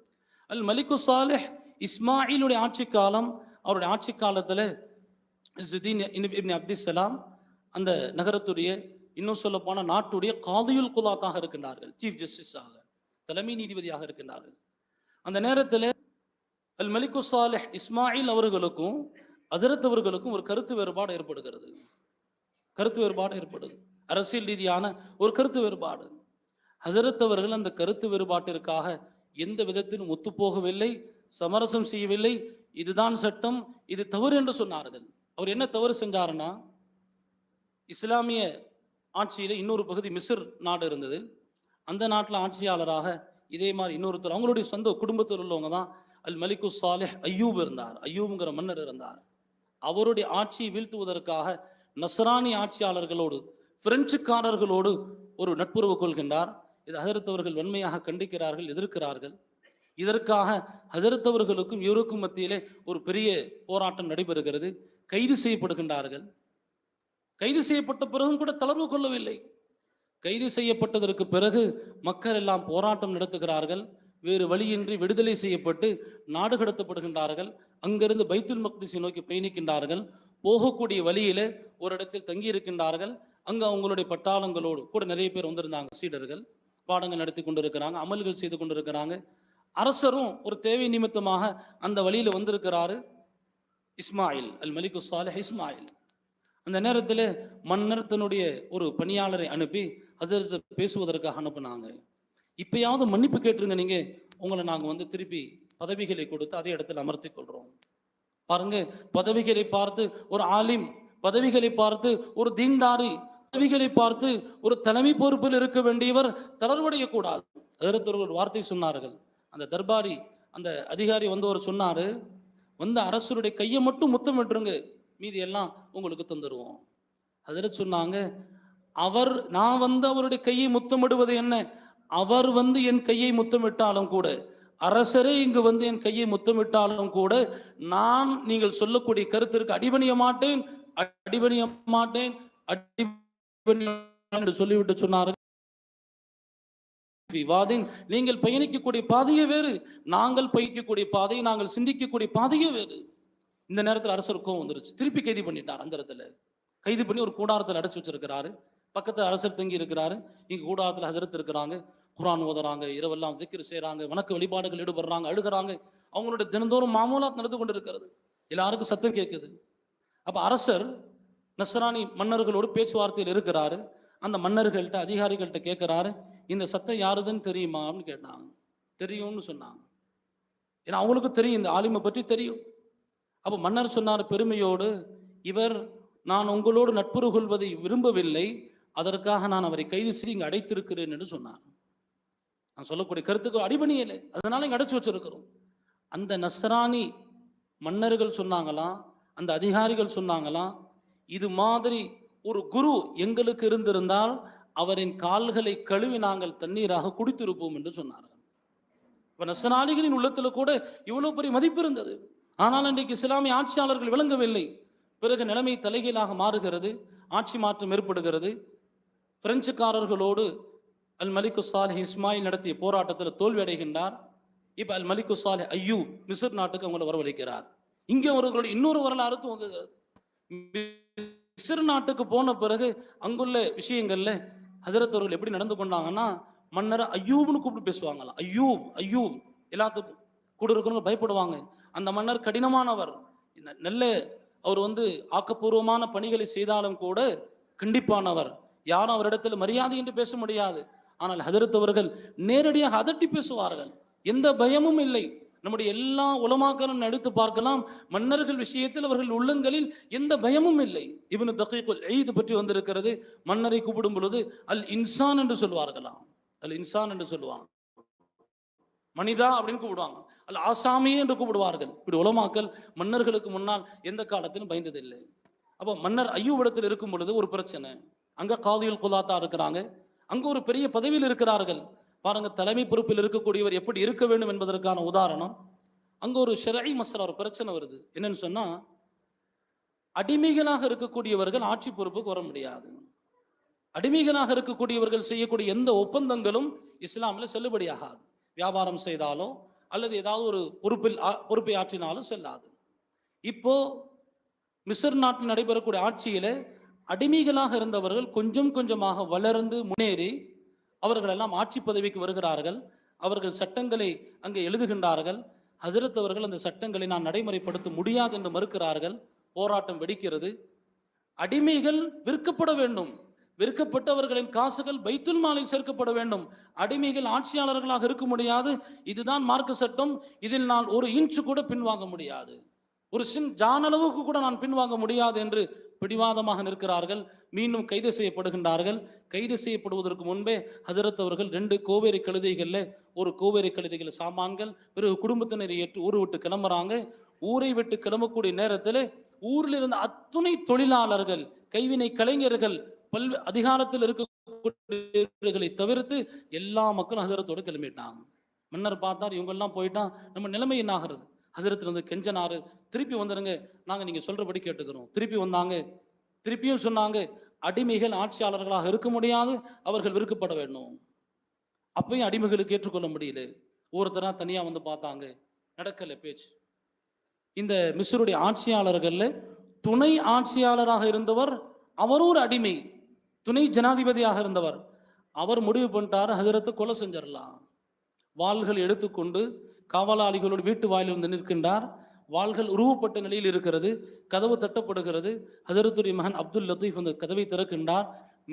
அல் மலிக்கு சாலிஹ் இஸ்மாயிலுடைய ஆட்சி காலம். அவருடைய ஆட்சி காலத்தில் இஸ்ஸுதீன் இப்னு அப்துஸ்ஸலாம் அந்த நகரத்துடைய, இன்னும் சொல்ல போன நாட்டுடைய காதியுல் குலாத்தாக இருக்கின்றார்கள், சீஃப் ஜஸ்டிஸாக, தலைமை நீதிபதியாக இருக்கின்றார்கள். அந்த நேரத்தில் அல் மலிக்கு சாலிஹ் இஸ்மாயில் அவர்களுக்கும் ஹஜ்ரத் அவர்களுக்கும் ஒரு கருத்து வேறுபாடு ஏற்படுகிறது. அரசியல் ரீதியான ஒரு கருத்து வேறுபாடு. ஹஜ்ரத் அவர்கள் அந்த கருத்து வேறுபாட்டிற்காக எந்த விதத்திலும் ஒத்துப்போகவில்லை, சமரசம் செய்யவில்லை. இதுதான் சட்டம், இது தவறு என்று சொன்னார்கள். அவர் என்ன தவறு செஞ்சாருன்னா, இஸ்லாமிய ஆட்சியில் இன்னொரு பகுதி மிஸ்ர் நாடு இருந்தது. அந்த நாட்டில் ஆட்சியாளராக இதே மாதிரி இன்னொருத்தர், அவங்களுடைய சொந்த குடும்பத்தில் உள்ளவங்க தான் அல் மலிக்கு சாலிஹ் அய்யூப் இருந்தார். அய்யூப்ங்கிற மன்னர் இருந்தார். அவருடைய ஆட்சியை வீழ்த்துவதற்காக நஸ்ரானி ஆட்சியாளர்களோடு, பிரெஞ்சுக்காரர்களோடு ஒரு நட்புறவு கொள்கின்றார். இது ஹஜ்ரத் அவர்கள் வன்மையாக கண்டிக்கிறார்கள், எதிர்க்கிறார்கள். இதற்காக ஹஜ்ரத் அவர்களுக்கும் இவருக்கும் மத்தியிலே ஒரு பெரிய போராட்டம் நடைபெறுகிறது. கைது செய்யப்படுகின்றார்கள். கைது செய்யப்பட்ட பிறகும் கூட தளர்வு கொள்ளவில்லை. கைது செய்யப்பட்டதற்கு பிறகு மக்கள் எல்லாம் போராட்டம் நடத்துகிறார்கள். வேறு வழியின்றி விடுதலை செய்யப்பட்டு நாடு கடத்தப்படுகின்றார்கள். அங்கிருந்து பைத்துல் மக்திஸை நோக்கி பயணிக்கின்றார்கள். போகக்கூடிய வழியில ஒரு இடத்தில் தங்கி இருக்கின்றார்கள். அங்க அவங்களுடைய பட்டாளங்களோடு கூட நிறைய பேர் வந்திருந்தாங்க. சீடர்கள் பாடங்கள் நடத்தி கொண்டிருக்கிறாங்க, அமல்கள் செய்து கொண்டிருக்கிறாங்க. அரசரும் ஒரு தேவை நிமித்தமாக அந்த வழியில வந்திருக்கிறாரு. இஸ்மாயில் அல் மலிக்கு சாலிஹ் இஸ்மாயில். அந்த நேரத்தில் மன்னர் தன்னுடைய ஒரு பணியாளரை அனுப்பி ஹஜ்ரத் பேசுவதற்காக அனுப்புனாங்க. இப்பயாவது மன்னிப்பு கேட்டுருங்க, நீங்க உங்களை நாங்கள் திருப்பி பதவிகளை கொடுத்து அதே இடத்துல அமர்த்தி கொள்றோம். பாருங்க, பதவிகளை பார்த்து ஒரு ஆலிம், பதவிகளை பார்த்து ஒரு தீன்தாரி, பதவிகளை பார்த்து ஒரு தலைமை பொறுப்பில் இருக்க வேண்டியவர் தளர்வடைய கூடாது. ஹஜ்ரத் ஒரு வார்த்தை சொன்னார்கள். அந்த தர்பாரி, அந்த அதிகாரி வந்தவர் சொன்னாரு, அரசருடைய கையை மட்டும் முத்தமிட்டுருங்க, மீதி எல்லாம் உங்களுக்கு தந்துடுவோம். ஹஜ்ரத் சொன்னாங்க, நான் அவருடைய கையை முத்தமிடுவது என்ன, அவர் என் கையை முத்தமிட்டாலும் கூட, அரசரே இங்கு என் கையை முத்தமிட்டாலும் கூட, நான் நீங்கள் சொல்லக்கூடிய கருத்திற்கு அடிபணிய மாட்டேன் என்று சொல்லிவிட்டு சொன்னார்கள். நீங்கள் பயணிக்கக்கூடிய பாதையே வேறு, நாங்கள் பயணிக்கக்கூடிய பாதை, நாங்கள் சிந்திக்கக்கூடிய பாதையே வேறு. இந்த நேரத்தில் அரசருக்கும் வந்துருச்சு. திருப்பி கைது பண்ணிட்டார். அந்த இடத்துல கைது பண்ணி ஒரு கூடாரத்தில் அடைச்சு வச்சிருக்கிறாரு. பக்கத்தில் அரசர் தங்கி இருக்கிறாரு. இங்க கூடாரத்தில் ஹஜ்ரத் இருக்கிறாங்க. குர்ஆன் ஓதுறாங்க, இரவெல்லாம் திக்ர் செய்யறாங்க, வணக்க வழிபாடுகள் ஈடுபடுறாங்க, அழுகிறாங்க. அவங்களுடைய தினந்தோறும் மாமூலாத் நடந்து கொண்டு இருக்கிறது. எல்லாருக்கும் சத்தம் கேட்குது. அப்ப அரசர் நஸ்ரானி மன்னர்களோடு பேச்சுவார்த்தையில் இருக்கிறாரு. அந்த மன்னர்கள்ட்ட, அதிகாரிகள்கிட்ட கேட்கிறாரு, இந்த சத்தம் யாருதுன்னு தெரியுமா அப்படின்னு கேட்டாங்க. தெரியும்னு சொன்னாங்க. ஏன்னா அவங்களுக்கு தெரியும், இந்த ஆலிமை பற்றி தெரியும். அப்போ மன்னர் சொன்னார் பெருமையோடு, நான் உங்களோடு நட்புறவு கொள்வதை விரும்பவில்லை, அதற்காக நான் அவரை கைது செய்து இங்கு அடைத்திருக்கிறேன் என்று சொன்னார். நான் சொல்லக்கூடிய கருத்துக்கு அடிபணியலை, அதனால இங்கே அடைச்சு வச்சிருக்கிறோம். அந்த நஸ்ரானி மன்னர்கள் சொன்னாங்களாம், அந்த அதிகாரிகள் சொன்னாங்களாம், இது மாதிரி ஒரு குரு எங்களுக்கு இருந்திருந்தால் அவரின் கால்களை கழுவி நாங்கள் தண்ணீராக குடித்திருப்போம் என்று சொன்னார்கள். இப்ப நஸ்ரானிகளின் உள்ளத்துல கூட இவ்வளவு பெரிய மதிப்பு இருந்தது. ஆனால் இன்றைக்கு இஸ்லாமிய ஆட்சியாளர்கள் விளங்கவில்லை. பிறகு நிலைமை தலைகீழாக மாறுகிறது, ஆட்சி மாற்றம் ஏற்படுகிறது. பிரெஞ்சுக்காரர்களோடு அல் மலிக்கு சாலிஹ் இஸ்மாயில் நடத்திய போராட்டத்தில் தோல்வி அடைகின்றார். இப்ப அல் மலிக்கு சாலிஹ் அய்யூப் மிஸ்ர் நாட்டுக்கு அவங்களை வரவழைக்கிறார். இங்கே அவர்களுடைய இன்னொரு வரலாறு துவங்குகிறது. மிஸ்ர் நாட்டுக்கு போன பிறகு அங்குள்ள விஷயங்கள்ல ஹஜ்ரத் அவர்கள் எப்படி நடந்து கொண்டாங்கன்னா, மன்னர் அய்யூப்னு கூப்பிட்டு பேசுவாங்களாம். அய்யூப் அய்யூப், எல்லாத்துக்கும் கூட இருக்கிறவங்க பயப்படுவாங்க. அந்த மன்னர் கடினமானவர், நல்ல அவர் ஆக்கப்பூர்வமான பணிகளை செய்தாலும் கூட கண்டிப்பானவர். யாரும் அவரிடத்தில் மரியாதை என்று பேச முடியாது. ஆனால் ஹஜ்ரத் அவர்கள் நேரடியாக அதட்டி பேசுவார்கள், எந்த பயமும் இல்லை. நம்முடைய எல்லா உலமாக்களும் எடுத்து பார்க்கலாம், மன்னர்கள் விஷயத்தில் அவர்கள் உள்ளங்களில் எந்த பயமும் இல்லை. இப்னு தகீக்குல் ஈத் பற்றி வந்திருக்கிறது, மன்னரை கூப்பிடும் பொழுது அல் இன்சான் என்று சொல்வார்களாம். அல் இன்சான் என்று சொல்லுவாங்க. மனிதா அப்படின்னு கூப்பிடுவாங்க, அல்ல ஆசாமியே என்று கூப்பிடுவார்கள். இப்படி உலமாக்கள் மன்னர்களுக்கு முன்னால் எந்த காலத்திலும் பயந்ததில்லை. அப்போ மன்னர் ஐயூபிடத்தில் இருக்கும் பொழுது ஒரு பிரச்சனை, அங்க காதியுல் குலாத்தா இருக்கிறாங்க, அங்க ஒரு பெரிய பதவியில் இருக்கிறார்கள். பாருங்க, தலைமை பொறுப்பில் இருக்கக்கூடியவர் எப்படி இருக்க வேண்டும் என்பதற்கான உதாரணம். அங்க ஒரு ஷரஈ மஸ்அலா, ஒரு பிரச்சனை வருது. என்னன்னு சொன்னா, அடிமைகளாக இருக்கக்கூடியவர்கள் ஆட்சி பொறுப்புக்கு வர முடியாது. அடிமைகளாக இருக்கக்கூடியவர்கள் செய்யக்கூடிய எந்த ஒப்பந்தங்களும் இஸ்லாமில் செல்லுபடியாகாது. வியாபாரம் செய்தாலோ அல்லது ஏதாவது ஒரு பொறுப்பை ஆற்றினாலும் செல்லாது. இப்போ மிஸ்ர் நாட்டில் நடைபெறக்கூடிய ஆட்சியில அடிமைகளாக இருந்தவர்கள் கொஞ்சம் கொஞ்சமாக வளர்ந்து முன்னேறி அவர்கள் எல்லாம் ஆட்சி பதவிக்கு வருகிறார்கள். அவர்கள் சட்டங்களை அங்கே எழுதுகின்றார்கள். ஹஜரத் அவர்கள் அந்த சட்டங்களை நான் நடைமுறைப்படுத்த முடியாது என்று மறுக்கிறார்கள். போராட்டம் வெடிக்கிறது. அடிமைகள் விற்கப்பட வேண்டும், விற்கப்பட்டவர்களின் காசுகள் பைத்துல் மாலில் சேர்க்கப்பட வேண்டும். அடிமைகள் ஆட்சியாளர்களாக இருக்க முடியாது. இதுதான் மார்க்க சட்டம். இதில் நான் ஒரு இன்ச்சு கூட பின்வாங்க முடியாது, ஒரு ஜானளவுக்கு கூட நான் பின்வாங்க முடியாது என்று பிடிவாதமாக நிற்கிறார்கள். மீண்டும் கைது செய்யப்படுகின்றார்கள். கைது செய்யப்படுவதற்கு முன்பே ஹஜரத் அவர்கள் 2 கோவேரி கழுதைகள்ல ஒரு கோவேரி கழுதைகள் சாமான்கள், பிறகு குடும்பத்தினரை ஏற்று ஊரை விட்டு கிளம்புறாங்க. ஊரை விட்டு கிளம்பக்கூடிய நேரத்தில் ஊரில் இருந்த அத்துணை தொழிலாளர்கள், கைவினை கலைஞர்கள், அதிகாரத்தில் இருக்கக்கூடியவர்களை தவிர்த்து எல்லா மக்களும் ஹஜரத்தோடு கிளம்பிட்டாங்க. மன்னர் பார்த்தார், இவங்கெல்லாம் போயிட்டா நம்ம நிலைமை என்ன ஆகிறது? ஹஜரத்துல வந்து கெஞ்சனாரு, திருப்பி வந்துடுங்க, நாங்கள் நீங்கள் சொல்றபடி கேட்டுக்கிறோம். திருப்பி வந்தாங்க. திருப்பியும் சொன்னாங்க, அடிமைகள் ஆட்சியாளர்களாக இருக்க முடியாது, அவர்கள் விற்கப்பட வேண்டும். அப்பயும் அடிமைகளுக்கு ஏற்றுக்கொள்ள முடியல. ஒருத்தரா தனியாக வந்து பார்த்தாங்க, நடக்கலை பேச்சு. இந்த மிஸ்ருடைய ஆட்சியாளர்கள் துணை ஆட்சியாளராக இருந்தவர், அவரும் ஒரு அடிமை, துணை ஜனாதிபதியாக இருந்தவர். அவர் முடிவு பண்ணிட்டார், ஹஜரத்தை கொலை செஞ்சிடலாம். வாள்கள் எடுத்துக்கொண்டு காவலாளிகளோடு வீட்டு வாயில் வந்து நிற்கின்றார். வாள்கள் உருவப்பட்ட நிலையில் இருக்கிறது. கதவு தட்டப்படுகிறது. ஹஜரத்துடைய மகன் அப்துல் லத்தீப் அந்த கதவை திறக்கின்றார்.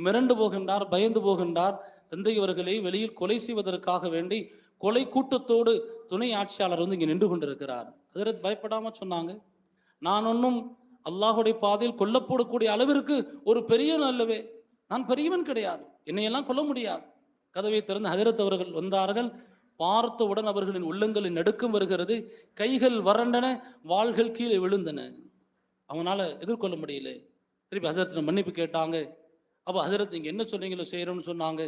மிரண்டு போகின்றார், பயந்து போகின்றார். தந்தை அவர்களை வெளியில் கொலை செய்வதற்காக வேண்டி கொலை கூட்டத்தோடு துணை ஆட்சியாளர் வந்து இங்கே நின்று கொண்டிருக்கிறார். ஹஜரத் பயப்படாம சொன்னாங்க, நான் ஒன்றும் அல்லாஹுடைய பாதையில் கொல்லப்படக்கூடிய அளவிற்கு ஒரு பெரியவன் அல்லவே, நான் பெரியவன் கிடையாது, என்னையெல்லாம் கொல்ல முடியாது. கதவை திறந்து ஹஜரத் அவர்கள் வந்தார்கள். பார்த்தவுடன் அவர்களின் உள்ளங்களின் நடுக்கம் வருகிறது. கைகள் வறண்டன, வாள்கள் கீழே விழுந்தன. அவனால எதிர்கொள்ள முடியல. திருப்பி ஹஜரத் மன்னிப்பு கேட்டாங்க. அப்போ ஹஜரத் நீங்க என்ன சொன்னீங்களோ செய்யறோம்னு சொன்னாங்க.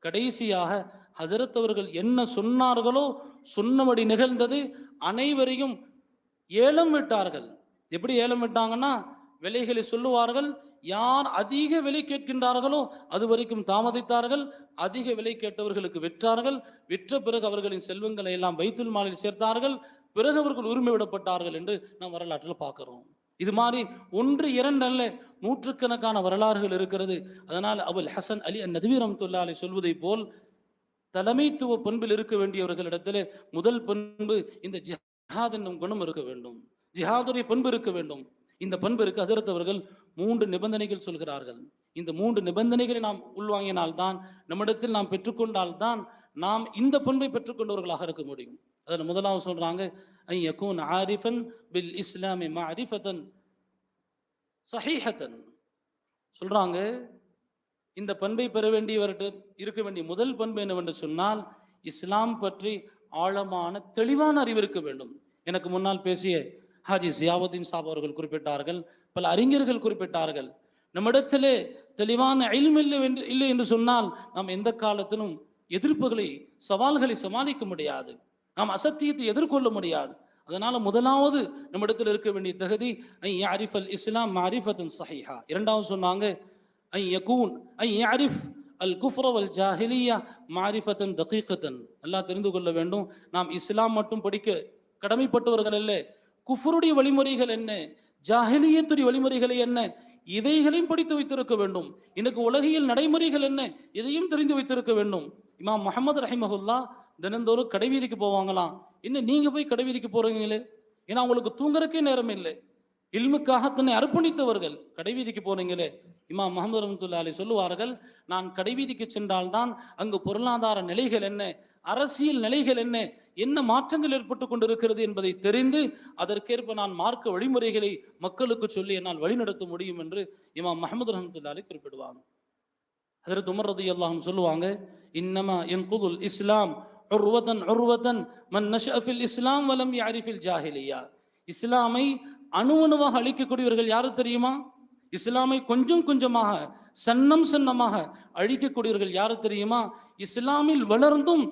கடைசியாக ஹஜரத் அவர்கள் என்ன சொன்னார்களோ சொன்னபடி நிகழ்ந்தது. அனைவரையும் ஏலம் விட்டார்கள். எப்படி ஏலம் விட்டாங்கன்னா, விலைகளை சொல்லுவார்கள். யார் அதிக விலை கேட்கின்றார்களோ அது வரைக்கும் தாமதித்தார்கள். அதிக விலை கேட்டவர்களுக்கு விற்றார்கள். விற்ற பிறகு அவர்களின் செல்வங்களை எல்லாம் பைத்துல் மாலில் சேர்த்தார்கள். பிறகு அவர்கள் உரிமை விடப்பட்டார்கள் என்று நாம் வரலாற்றில் பார்க்கிறோம். இது மாதிரி 1, 2 அல்ல, நூற்றுக்கணக்கான வரலாறுகள் இருக்கிறது. அதனால் அபுல் ஹசன் அலி அந்நதவி ரஹ்மத்துல்லாஹி அலைஹி சொல்வதை போல் தலைமைத்துவ பண்பில் இருக்க வேண்டியவர்களிடத்தில் முதல் பண்பு இந்த ஜிஹாத் என்னும் குணம் இருக்க வேண்டும். ஜிஹாதுடைய பண்பு இருக்க வேண்டும். இந்த பண்பு இருக்கு. ஹஜரத் அவர்கள் 3 நிபந்தனைகள் சொல்கிறார்கள். இந்த 3 நிபந்தனைகளை நாம் உள்வாங்கினால்தான், நம்மிடத்தில் நாம் பெற்றுக்கொண்டால்தான் நாம் இந்த பண்பை பெற்றுக்கொண்டவர்களாக இருக்க முடியும். அதில் முதலாவது சொல்றாங்க, ஐ யகூன் ஆரிஃபன் பில் இஸ்லாமி மஅரிஃபதன் ஸஹீஹதன். சொல்றாங்க, இந்த பண்பை பெற வேண்டியவர்கிட்ட இருக்க வேண்டிய முதல் பண்பு என்னவென்று சொன்னால், இஸ்லாம் பற்றி ஆழமான தெளிவான அறிவு இருக்க வேண்டும். எனக்கு முன்னால் பேசிய ஹாஜி ஜியாவுதீன் சாப் அவர்கள் குறிப்பிட்டார்கள், பல அறிஞர்கள் குறிப்பிட்டார்கள், நம்மிடத்திலே தெளிவான இல்ம் இல்லை என்று சொன்னால் நாம் எந்த காலத்திலும் எதிர்ப்புகளை, சவால்களை சமாளிக்க முடியாது, நாம் அசத்தியத்தை எதிர்கொள்ள முடியாது. அதனால முதலாவது நம்மிடத்தில் இருக்க வேண்டிய தகுதி ஐ யஅரிஃபல் இஸ்லாம் மஅரிஃபத்தன் ஸஹீஹா. இரண்டாவது சொன்னாங்க, ஐ யகூன் ஐ யஅரிஃப் அல் குஃப்ர வல் ஜாஹிலிய்யா மஅரிஃபத்தன் தகீகத்தன். எல்லாம் தெரிந்து கொள்ள வேண்டும். நாம் இஸ்லாம் மட்டும் படிக்க கடமைப்பட்டவர்கள் அல்ல, குஃப்ருடைய வழிமுறைகள் என்ன, ஜாஹிலியத்துடைய வழிமுறைகளை என்ன, இவைகளையும் படித்து வைத்திருக்க வேண்டும். இன்னைக்கு உலகியல் நடைமுறைகள் என்ன, இதையும் தெரிந்து வைத்திருக்க வேண்டும். இமாம் முஹம்மது ரஹிமஹுல்லா தினந்தோறும் கடைவீதிக்கு போவாங்களாம். என்ன நீங்க போய் கடைவீதிக்கு போறீங்களே, ஏன்னா அவங்களுக்கு தூங்குறக்கே நேரம் இல்லை, இல்முக்காக தன்னை அர்ப்பணித்தவர்கள் கடைவீதிக்கு போறீங்களே. இமாம் முஹம்மது ரஹ்மத்துல்லாஹி அலைஹி சொல்லுவார்கள், நான் கடைவீதிக்கு சென்றால்தான் அங்கு பொருளாதார நிலைகள் என்ன, அரசியல் நிலைகள் என்ன, என்ன மாற்றங்கள் ஏற்பட்டு கொண்டிருக்கிறது என்பதை தெரிந்து அதற்கேற்ப நான் மார்க்க வழிமுறைகளை மக்களுக்கு சொல்லி என்னால் வழிநடத்த முடியும் என்று இமாம் முஹம்மது ரஹ்மத்துல்லாஹி அலைஹி குறிப்பிடுவாங்க. ஹஜ்ரத் உமர் ரலியல்லாஹு அன்ஹு சொல்லுவாங்க, இன்னமா யன்குதுல் இஸ்லாம் உர்வதன் உர்வதன் மன் நஷஅ ஃபில் இஸ்லாம் வலம் யஅரிஃபில் ஜாஹிலியா. இஸ்லாமை அணுவணுவாக அழிக்கக்கூடியவர்கள் யாரு தெரியுமா? இஸ்லாமை கொஞ்சம் கொஞ்சமாக சன்னம் சன்னமாக அழிக்கக்கூடியவர்கள் யாரு தெரியுமா? இஸ்லாமில் வளர்ந்தும்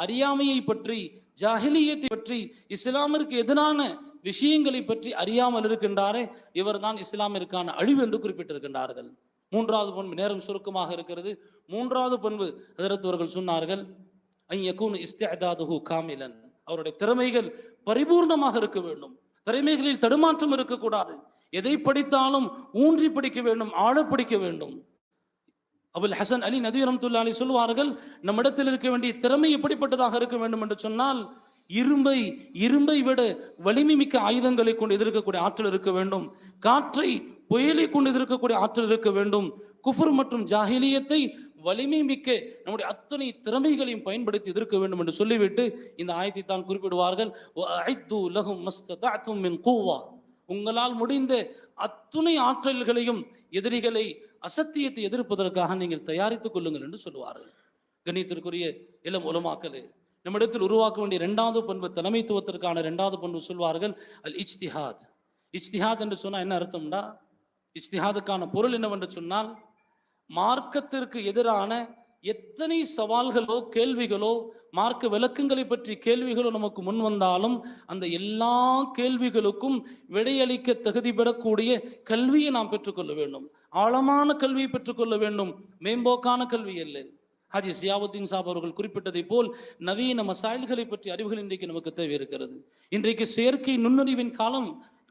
அறியாமையை பற்றி, ஜாஹிலியத்தை பற்றி, இஸ்லாமிற்கு எதிரான விஷயங்களை பற்றி அறியாமல் இருக்கின்றாரே, இவர்தான் இஸ்லாமிற்கான அழிவு என்று குறிப்பிட்டிருக்கின்றார்கள். மூன்றாவது பண்பு, நேரம் சுருக்கமாக இருக்கிறது. மூன்றாவது பண்பு ஹஜ்ரத் அவர்கள் சொன்னார்கள், அன் யகூன இஸ்திஅதாதுஹு காமிலன். அவருடைய திறமைகள் பரிபூர்ணமாக இருக்க வேண்டும். திறமைகளில் தடுமாற்றம் இருக்கக்கூடாது. எதை படித்தாலும் ஊன்றி படிக்க வேண்டும், ஆழ படிக்க வேண்டும். அபுல் ஹசன் அலி நதவி ரஹ்மத்துல்லாஹி அலைஹி சொல்வார்கள், நம்மிடத்தில் இருக்க வேண்டிய திறமை எப்படிப்பட்டதாக இருக்க வேண்டும் என்று சொன்னால், இரும்பை விட வலிமை மிக்க ஆயுதங்களை கொண்டு எதிர்க்கக்கூடிய ஆற்றல் இருக்க வேண்டும். காற்றை புயலை கொண்டு எதிர்க்கக்கூடிய ஆற்றல் இருக்க வேண்டும். குஃபர் மற்றும் ஜாஹிலியத்தை வலிமை மிக்க நம்முடைய அத்தனை திறமைகளையும் பயன்படுத்தி எதிர்க்க வேண்டும் என்று சொல்லிவிட்டு இந்த ஆயத்தை தான் குறிப்பிடுவார்கள், வஅஇத்து லஹும் மஸ்ததஅதும் மின் குவ்வா. உங்களால் முடிந்த அத்துணை ஆற்றல்களையும் எதிரிகளை, அசத்தியத்தை எதிர்ப்பதற்காக நீங்கள் தயாரித்துக் கொள்ளுங்கள் என்று சொல்லுவார்கள். கண்ணியத்திற்குரிய இளம் உலமாக்களே, நம்மிடத்தில் உருவாக்க வேண்டிய இரண்டாவது பண்பு, தலைமைத்துவத்திற்கான இரண்டாவது பண்பு சொல்வார்கள் அல் இஜ்திஹாத். இஜ்திஹாத் என்று சொன்னால் என்ன அர்த்தம்னா, இஜ்திஹாதுக்கான பொருள் என்னவென்று சொன்னால், மார்க்கத்திற்கு எதிரான எத்தனை சவால்களோ கேள்விகளோ, மார்க்க விளக்கங்களை பற்றி கேள்விகளோ நமக்கு முன் வந்தாலும் அந்த எல்லா கேள்விகளுக்கும் விடையளிக்க தகுதி பெறக்கூடிய கல்வியை நாம் பெற்றுக்கொள்ள வேண்டும். ஆழமான கல்வியை பெற்றுக்கொள்ள வேண்டும், மேம்போக்கான கல்வி அல்ல. ஹாஜி சியாவுத்தீன் சாப் அவர்கள் குறிப்பிட்டதை போல் நவீன மசாயில்களை பற்றி அறிவுகள் இன்றைக்கு நமக்கு தேவை இருக்கிறது. இன்றைக்கு செயற்கை நுண்ணறிவின்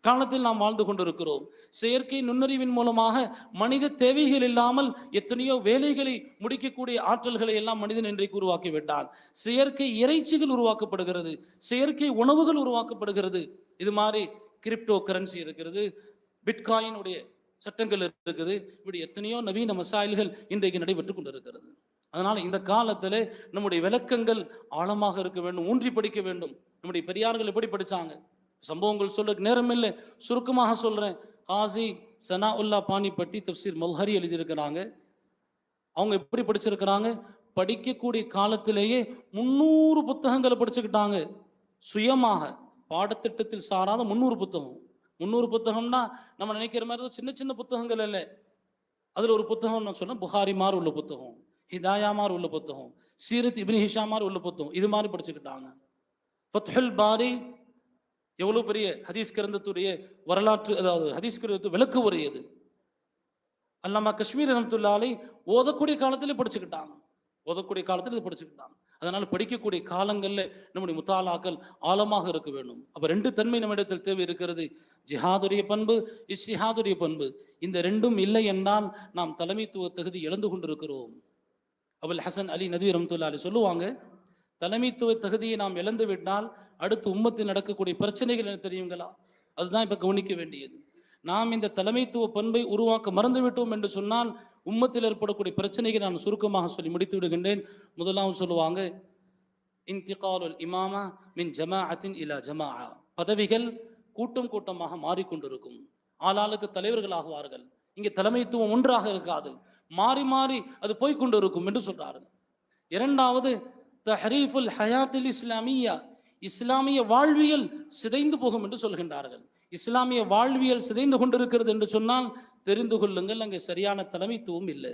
காலத்தில் நாம் வாழ்ந்து கொண்டிருக்கிறோம். செயற்கை நுண்ணறிவின் மூலமாக மனித தேவைகள் இல்லாமல் எத்தனையோ வேலைகளை முடிக்கக்கூடிய ஆற்றல்களை எல்லாம் மனிதன் இன்றைக்கு உருவாக்கி விட்டான். செயற்கை இறைச்சிகள் உருவாக்கப்படுகிறது, செயற்கை உணவுகள் உருவாக்கப்படுகிறது. இது மாதிரி கிரிப்டோ கரன்சி இருக்கிறது, பிட்காயினுடைய சட்டங்கள் இருக்குது. இப்படி எத்தனையோ நவீன மசாயில்கள் இன்றைக்கு நடைபெற்று கொண்டிருக்கிறது. அதனால் இந்த காலத்தில் நம்முடைய விளக்கங்கள் ஆழமாக இருக்க வேண்டும், ஊன்றி படிக்க வேண்டும். நம்முடைய பெரியார்கள் எப்படி படித்தாங்க, சம்பவங்கள் சொல்ல நேரம் இல்லை, சுருக்கமாக சொல்கிறேன். காசி சனாஉல்லா பானிப்பட்டி தஃப்சீர் மல்ஹரி எழுதியிருக்கிறாங்க. அவங்க எப்படி படிச்சிருக்கிறாங்க, படிக்கக்கூடிய காலத்திலேயே 300 புத்தகங்களை படிச்சுக்கிட்டாங்க. சுயமாக பாடத்திட்டத்தில் சாராத 300 புத்தகம். 300 புத்தகம்னா நம்ம நினைக்கிற மாதிரி சின்ன சின்ன புத்தகங்கள் இல்லை. அதில் ஒரு புத்தகம் நான் சொன்னேன், புகாரி மாதிரி உள்ள புத்தகம், ஹிதாயா மாதிரி உள்ள புத்தகம், சீரத் இப்னு ஹிஷாம் மாதிரி உள்ள புத்தகம், இது மாதிரி படிச்சுக்கிட்டாங்க. ஃபத்ஹுல் பாரி எவ்வளோ பெரிய ஹதீஸ் கிரந்தத்துடைய வரலாற்று, அதாவது ஹதீஸ் கிரந்தத்து விளக்கு உரையது. அல்லாமா காஷ்மீரி ரஹ்மத்துல்லாஹி அலைஹி ஓதக்கூடிய காலத்திலே படிச்சுக்கிட்டாங்க, ஓதக்கூடிய காலத்தில் இது படிச்சுக்கிட்டாங்க. அதனால் படிக்கக்கூடிய காலங்களில் நம்முடைய முத்தாலாக்கள் ஆழமாக இருக்க வேண்டும். அப்போ 2 தன்மை நம்மிடத்தில் தேவை இருக்கிறது, ஜிஹாதுடைய பண்பு, இஸ்திஹாதுடைய பண்பு. இந்த 2ம் இல்லை என்றால் நாம் தலைமைத்துவ தகுதி இழந்து கொண்டிருக்கிறோம். அபுல் ஹசன் அலி நதவி ரஹ்மத்துல்லாஹி அலைஹி சொல்லுவாங்க, தலைமைத்துவ தகுதியை நாம் இழந்து விட்டால் அடுத்து உம்மத்தில் நடக்கக்கூடிய பிரச்சனைகள் என்ன தெரியுங்களா? அதுதான் இப்போ கவனிக்க வேண்டியது. நாம் இந்த தலைமைத்துவ பண்பை உருவாக்க மறந்துவிட்டோம் என்று சொன்னால் உம்மத்தில் ஏற்படக்கூடிய பிரச்சனைகளை நான் சுருக்கமாக சொல்லி முடித்து விடுகின்றேன். முதலாவது சொல்லுவாங்க, இன்திகாலுல் இமாமா மின் ஜமாஅத்தின் இலா ஜமாஅ. பதவிகள் கூட்டம் கூட்டமாக மாறிக்கொண்டிருக்கும், ஆளாளுக்கு தலைவர்கள் ஆகுவார்கள். இங்கே தலைமைத்துவம் ஒன்றாக இருக்காது, மாறி மாறி அது போய்கொண்டிருக்கும் என்று சொல்றார்கள். இரண்டாவது, தஹரீஃபுல் ஹயாத்தில் இஸ்லாமியா. இஸ்லாமிய வாழ்வியல் சிதைந்து போகும் என்று சொல்கின்றார்கள். இஸ்லாமிய வாழ்வியல் சிதைந்து கொண்டிருக்கிறது என்று சொன்னால் தெரிந்து கொள்ளுங்கள், அங்கே சரியான தலைமைத்துவம் இல்லை.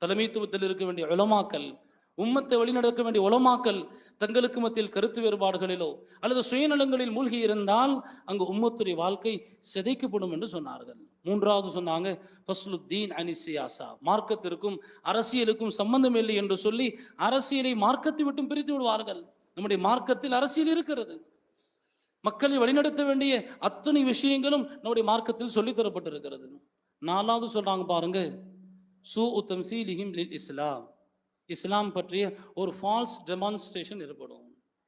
தலைமைத்துவத்தில் இருக்க வேண்டிய உலமாக்கள், உம்மத்தை வழிநடக்க வேண்டிய உலமாக்கள் தங்களுக்கு மத்தியில் கருத்து வேறுபாடுகளிலோ அல்லது சுயநலங்களில் மூழ்கி இருந்தால் அங்கு உம்மத்துடைய வாழ்க்கை சிதைக்கப்படும் என்று சொன்னார்கள். மூன்றாவது சொன்னாங்க, ஃபஸ்லுத்தீன் அனி சியாசா. மார்க்கத்திற்கும் அரசியலுக்கும் சம்பந்தம் இல்லை என்று சொல்லி அரசியலை மார்க்கத்தை விட்டும் பிரித்து விடுவார்கள். நம்முடைய மார்க்கத்தில் அரசியல் இருக்கிறது, மக்களை வழிநடத்த வேண்டிய அத்தனை விஷயங்களும் நம்முடைய மார்க்கத்தில் சொல்லித்தரப்பட்டிருக்கிறது. நாலாவது சொல்றாங்க பாருங்க, சூஉ தம்சீலிஹிம் லில் இஸ்லாம். இஸ்லாம் பற்றிய ஒரு ஃபால்ஸ் டெமான்ஸ்ட்ரேஷன் ஏற்படும்.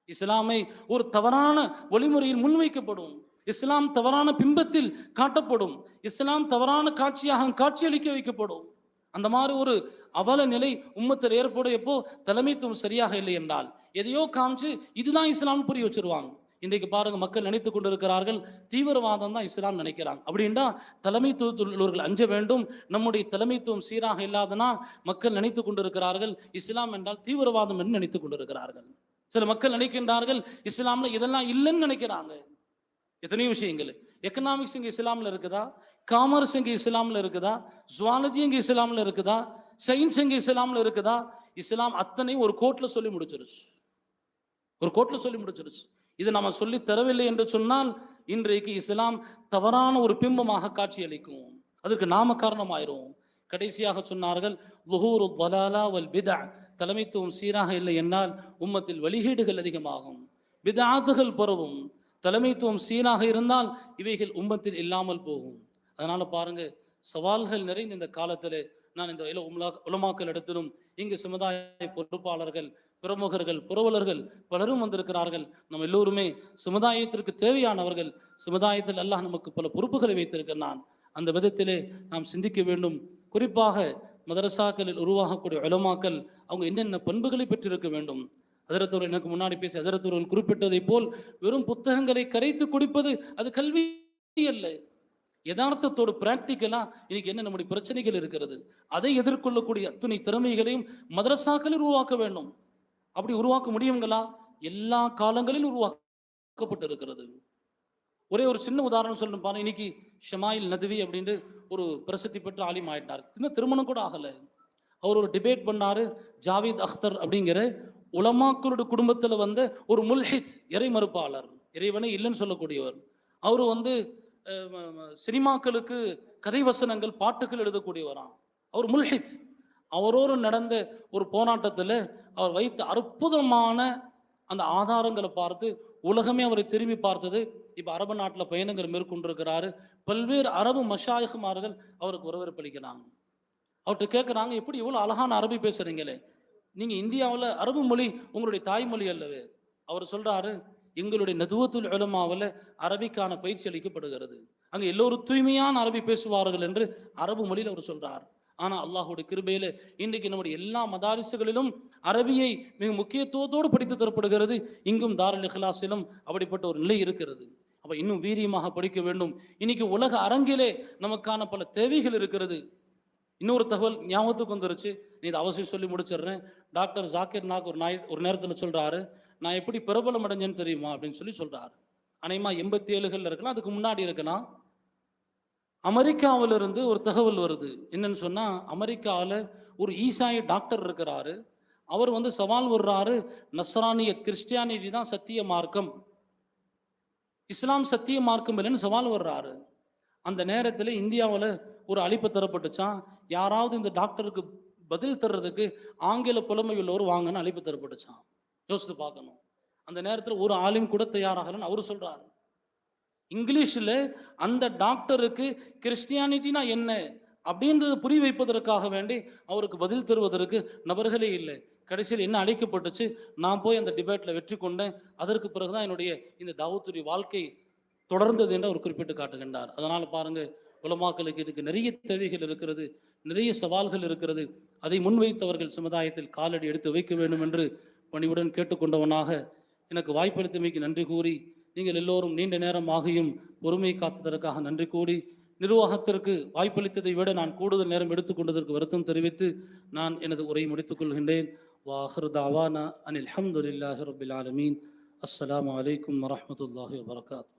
இஸ்லாமை ஒரு தவறான வழிமுறையில் முன்வைக்கப்படும், இஸ்லாம் தவறான பிம்பத்தில் காட்டப்படும், இஸ்லாம் தவறான காட்சியாக காட்சியளிக்க வைக்கப்படும். அந்த மாதிரி ஒரு அவல நிலை உம்மத்தில் ஏற்படும். எப்போ தலைமைத்துவம் சரியாக இல்லை என்றால் எதையோ காமிச்சு இதுதான் இஸ்லாம் புரிய வச்சிருவாங்க. இன்றைக்கு பாருங்க, மக்கள் நினைத்து கொண்டிருக்கிறார்கள் தீவிரவாதம் தான் இஸ்லாம் நினைக்கிறாங்க. அப்படின்னா தலைமைத்துவத்தில் உள்ளவர்கள் அஞ்ச வேண்டும். நம்முடைய தலைமைத்துவம் சீராக இல்லாதனால் மக்கள் நினைத்து கொண்டிருக்கிறார்கள் இஸ்லாம் என்றால் தீவிரவாதம் என்று நினைத்து கொண்டிருக்கிறார்கள். சில மக்கள் நினைக்கின்றார்கள் இஸ்லாம்ல இதெல்லாம் இல்லைன்னு நினைக்கிறாங்க. எத்தனையோ விஷயங்கள். எக்கனாமிக்ஸ் இங்க இஸ்லாம்ல இருக்குதா? காமர்ஸ் இங்க இஸ்லாம்ல இருக்குதா? ஜுவாலஜி இங்க இஸ்லாம்ல இருக்குதா? சயின்ஸ் இங்க இஸ்லாம்ல இருக்குதா? இஸ்லாம் அத்தனையும் ஒரு கோட்ல சொல்லி முடிச்சிருச்சு. ஒரு கோட்ல சொல்லி முடிச்சிருச்சு. இதை நம்ம சொல்லி தரவில்லை என்று சொன்னால் இன்றைக்கு இஸ்லாம் தவறான ஒரு பிம்பமாக காட்சியளிக்கும். அதற்கு நாம காரணமாயிரும். கடைசியாக சொன்னார்கள், லுஹூரு ضலாலா வல் பிதஅ, தலைமைத்துவம் சீராக இல்லை என்றால் உம்மத்தில் வழிகேடுகள் அதிகமாகும், பிதஅத்துகள் பரவும். தலைமைத்துவம் சீராக இருந்தால் இவைகள் உம்மத்தில் இல்லாமல் போகும். அதனால பாருங்க, சவால்கள் நிறைந்த இந்த காலத்தில் நான் இந்த உலமாக்கள் இடத்திலும் இங்கு சமுதாய பொறுப்பாளர்கள், பிரமுகர்கள், புரவலர்கள் பலரும் வந்திருக்கிறார்கள். நம்ம எல்லோருமே சமுதாயத்திற்கு தேவையானவர்கள். சமுதாயத்தில் அல்லாஹ் நமக்கு பல பொறுப்புகளை வைத்திருக்கிறான். அந்த விதத்திலே நாம் சிந்திக்க வேண்டும். குறிப்பாக மதரசாக்களில் உருவாகக்கூடிய உலமாக்கள் அவங்க என்னென்ன பண்புகளை பெற்றிருக்க வேண்டும். ஹஜ்ரத் எனக்கு முன்னாடி பேசி ஹஜ்ரத் அவர்கள் குறிப்பிட்டதை போல் வெறும் புத்தகங்களை கரைத்து குடிப்பது அது கல்வி அல்ல. யதார்த்தத்தோடு பிராக்டிக்கலா இன்னைக்கு என்ன நம்முடைய பிரச்சனைகள் இருக்கிறது, அதை எதிர்கொள்ளக்கூடிய அத்துணை திறமைகளையும் மதரசாக்களில் உருவாக்க வேண்டும். அப்படி உருவாக்க முடியுங்களா? எல்லா காலங்களிலும் உருவாக்கப்பட்டு இருக்கிறது. ஒரே ஒரு சின்ன உதாரணம் சொல்லணும் பாருங்க. இன்னைக்கு ஷமாயில் நதுவி அப்படின்ட்டு ஒரு பிரசித்தி பெற்ற ஆலிம் ஆயிட்டார். இன்னும் திருமணம் கூட ஆகலை. அவர் ஒரு டிபேட் பண்ணாரு. ஜாவேத் அக்தர் அப்படிங்கிற உலமாக்களோட குடும்பத்தில் வந்த ஒரு முல்ஹித், இறை மறுப்பாளர், இறைவனை இல்லைன்னு சொல்லக்கூடியவர். அவரு வந்து சினிமாக்களுக்கு கதை வசனங்கள், பாட்டுகள் எழுதக்கூடியவராம். அவர் முல்ஹித். அவரோடு நடந்த ஒரு போராட்டத்தில் அவர் வைத்த அற்புதமான அந்த ஆதாரங்களை பார்த்து உலகமே அவரை திரும்பி பார்த்தது. இப்போ அரபு நாட்டில் பயணங்கள் மேற்கொண்டிருக்கிறாரு. பல்வேறு அரபு மஷாயிகுமார்கள் அவருக்கு வரவேற்பளிக்கிறாங்க. அவர்கிட்ட கேட்குறாங்க, எப்படி இவ்வளோ அழகான அரபி பேசுறீங்களே, நீங்கள் இந்தியாவில் அரபு மொழி உங்களுடைய தாய்மொழி அல்லவே? அவர் சொல்றாரு, எங்களுடைய நதுவத்துல் உலமாவில் அரபிக்கான பயிற்சி அளிக்கப்படுகிறது. அங்கே எல்லோரும் தூய்மையான அரபி பேசுவார்கள் என்று அரபு மொழியில் அவர் சொல்றார். ஆனால் அல்லாஹுடைய கிருபையில இன்றைக்கு நம்முடைய எல்லா மதாரிசுகளிலும் அரபியை மிக முக்கியத்துவத்தோடு படித்து தரப்படுகிறது. இங்கும் தாருல் இஹ்லாஸிலும் அப்படிப்பட்ட ஒரு நிலை இருக்கிறது. அப்போ இன்னும் வீரியமாக படிக்க வேண்டும். இன்னைக்கு உலக அரங்கிலே நமக்கான பல தேவைகள் இருக்கிறது. இன்னொரு தகவல் ஞாபகத்துக்கு வந்துருச்சு, நீ இதை அவசியம் சொல்லி முடிச்சிடுறேன். டாக்டர் ஜாக்கிர் நாக் ஒரு நேரத்தில் சொல்றாரு, நான் எப்படி பிரபலம் அடைஞ்சேன்னு தெரியுமா அப்படின்னு சொல்லி சொல்றாரு. அநேகமா 87கள் இருக்கலாம், அதுக்கு முன்னாடி இருக்கலாம். அமெரிக்காவிலிருந்து ஒரு தகவல் வருது. என்னன்னு சொன்னா, அமெரிக்காவில் ஒரு ஈசாயி டாக்டர் இருக்கிறாரு. அவர் வந்து சவால் விடுறாரு, நஸ்ரானிய கிறிஸ்டியானிட்டி தான் சத்திய மார்க்கம், இஸ்லாம் சத்திய மார்க்கம் இல்லைன்னு சவால் வர்றாரு. அந்த நேரத்தில் இந்தியாவில் ஒரு அழைப்பு தரப்பட்டுச்சான், யாராவது இந்த டாக்டருக்கு பதில் தர்றதுக்கு ஆங்கில புலமை உள்ளவர் வாங்கன்னு அழைப்பு தரப்பட்டுச்சான். யோசித்து பார்க்கணும். அந்த நேரத்தில் ஒரு ஆளும் கூட தயாராகலன்னு அவர் சொல்றாரு. இங்கிலீஷில் அந்த டாக்டருக்கு கிறிஸ்டியானிட்டினா என்ன அப்படின்றத புரிய வைப்பதற்காக வேண்டி அவருக்கு பதில் தருவதற்கு நபர்களே இல்லை. கடைசியில் என்ன அழைக்கப்பட்டுச்சு, நான் போய் அந்த டிபேட்டில் வெற்றி கொண்டேன். அதற்கு பிறகுதான் என்னுடைய இந்த தாவத்துடைய வாழ்க்கை தொடர்ந்தது என்று அவர் குறிப்பிட்டு காட்டுகின்றார். அதனால் பாருங்க, உலமாக்களுக்கு இதுக்கு நிறைய தேவைகள் இருக்கிறது, நிறைய சவால்கள் இருக்கிறது. அதை முன்வைத்தவர்கள் சமுதாயத்தில் காலடி எடுத்து வைக்க வேண்டும் என்று பணிவுடன் கேட்டுக்கொண்டவனாக எனக்கு வாய்ப்பளித்தமைக்கு நன்றி கூறி, நீங்கள் எல்லோரும் நீண்ட நேரம் ஆகியும் பொறுமை காத்ததற்காக நன்றி கூறி, நிர்வாகத்திற்கு வாய்ப்பளித்ததை விட நான் கூடுதல் நேரம் எடுத்துக்கொண்டதற்கு வருத்தம் தெரிவித்து நான் எனது உரையை முடித்துக் கொள்கின்றேன். வாஹிரு தாவானா அனில் ஹம்துலில்லாஹி ரப்பில் ஆலமீன். அஸ்ஸலாமு அலைக்கும் வரஹ்மத்துல்லாஹி வபரகாத்துஹு.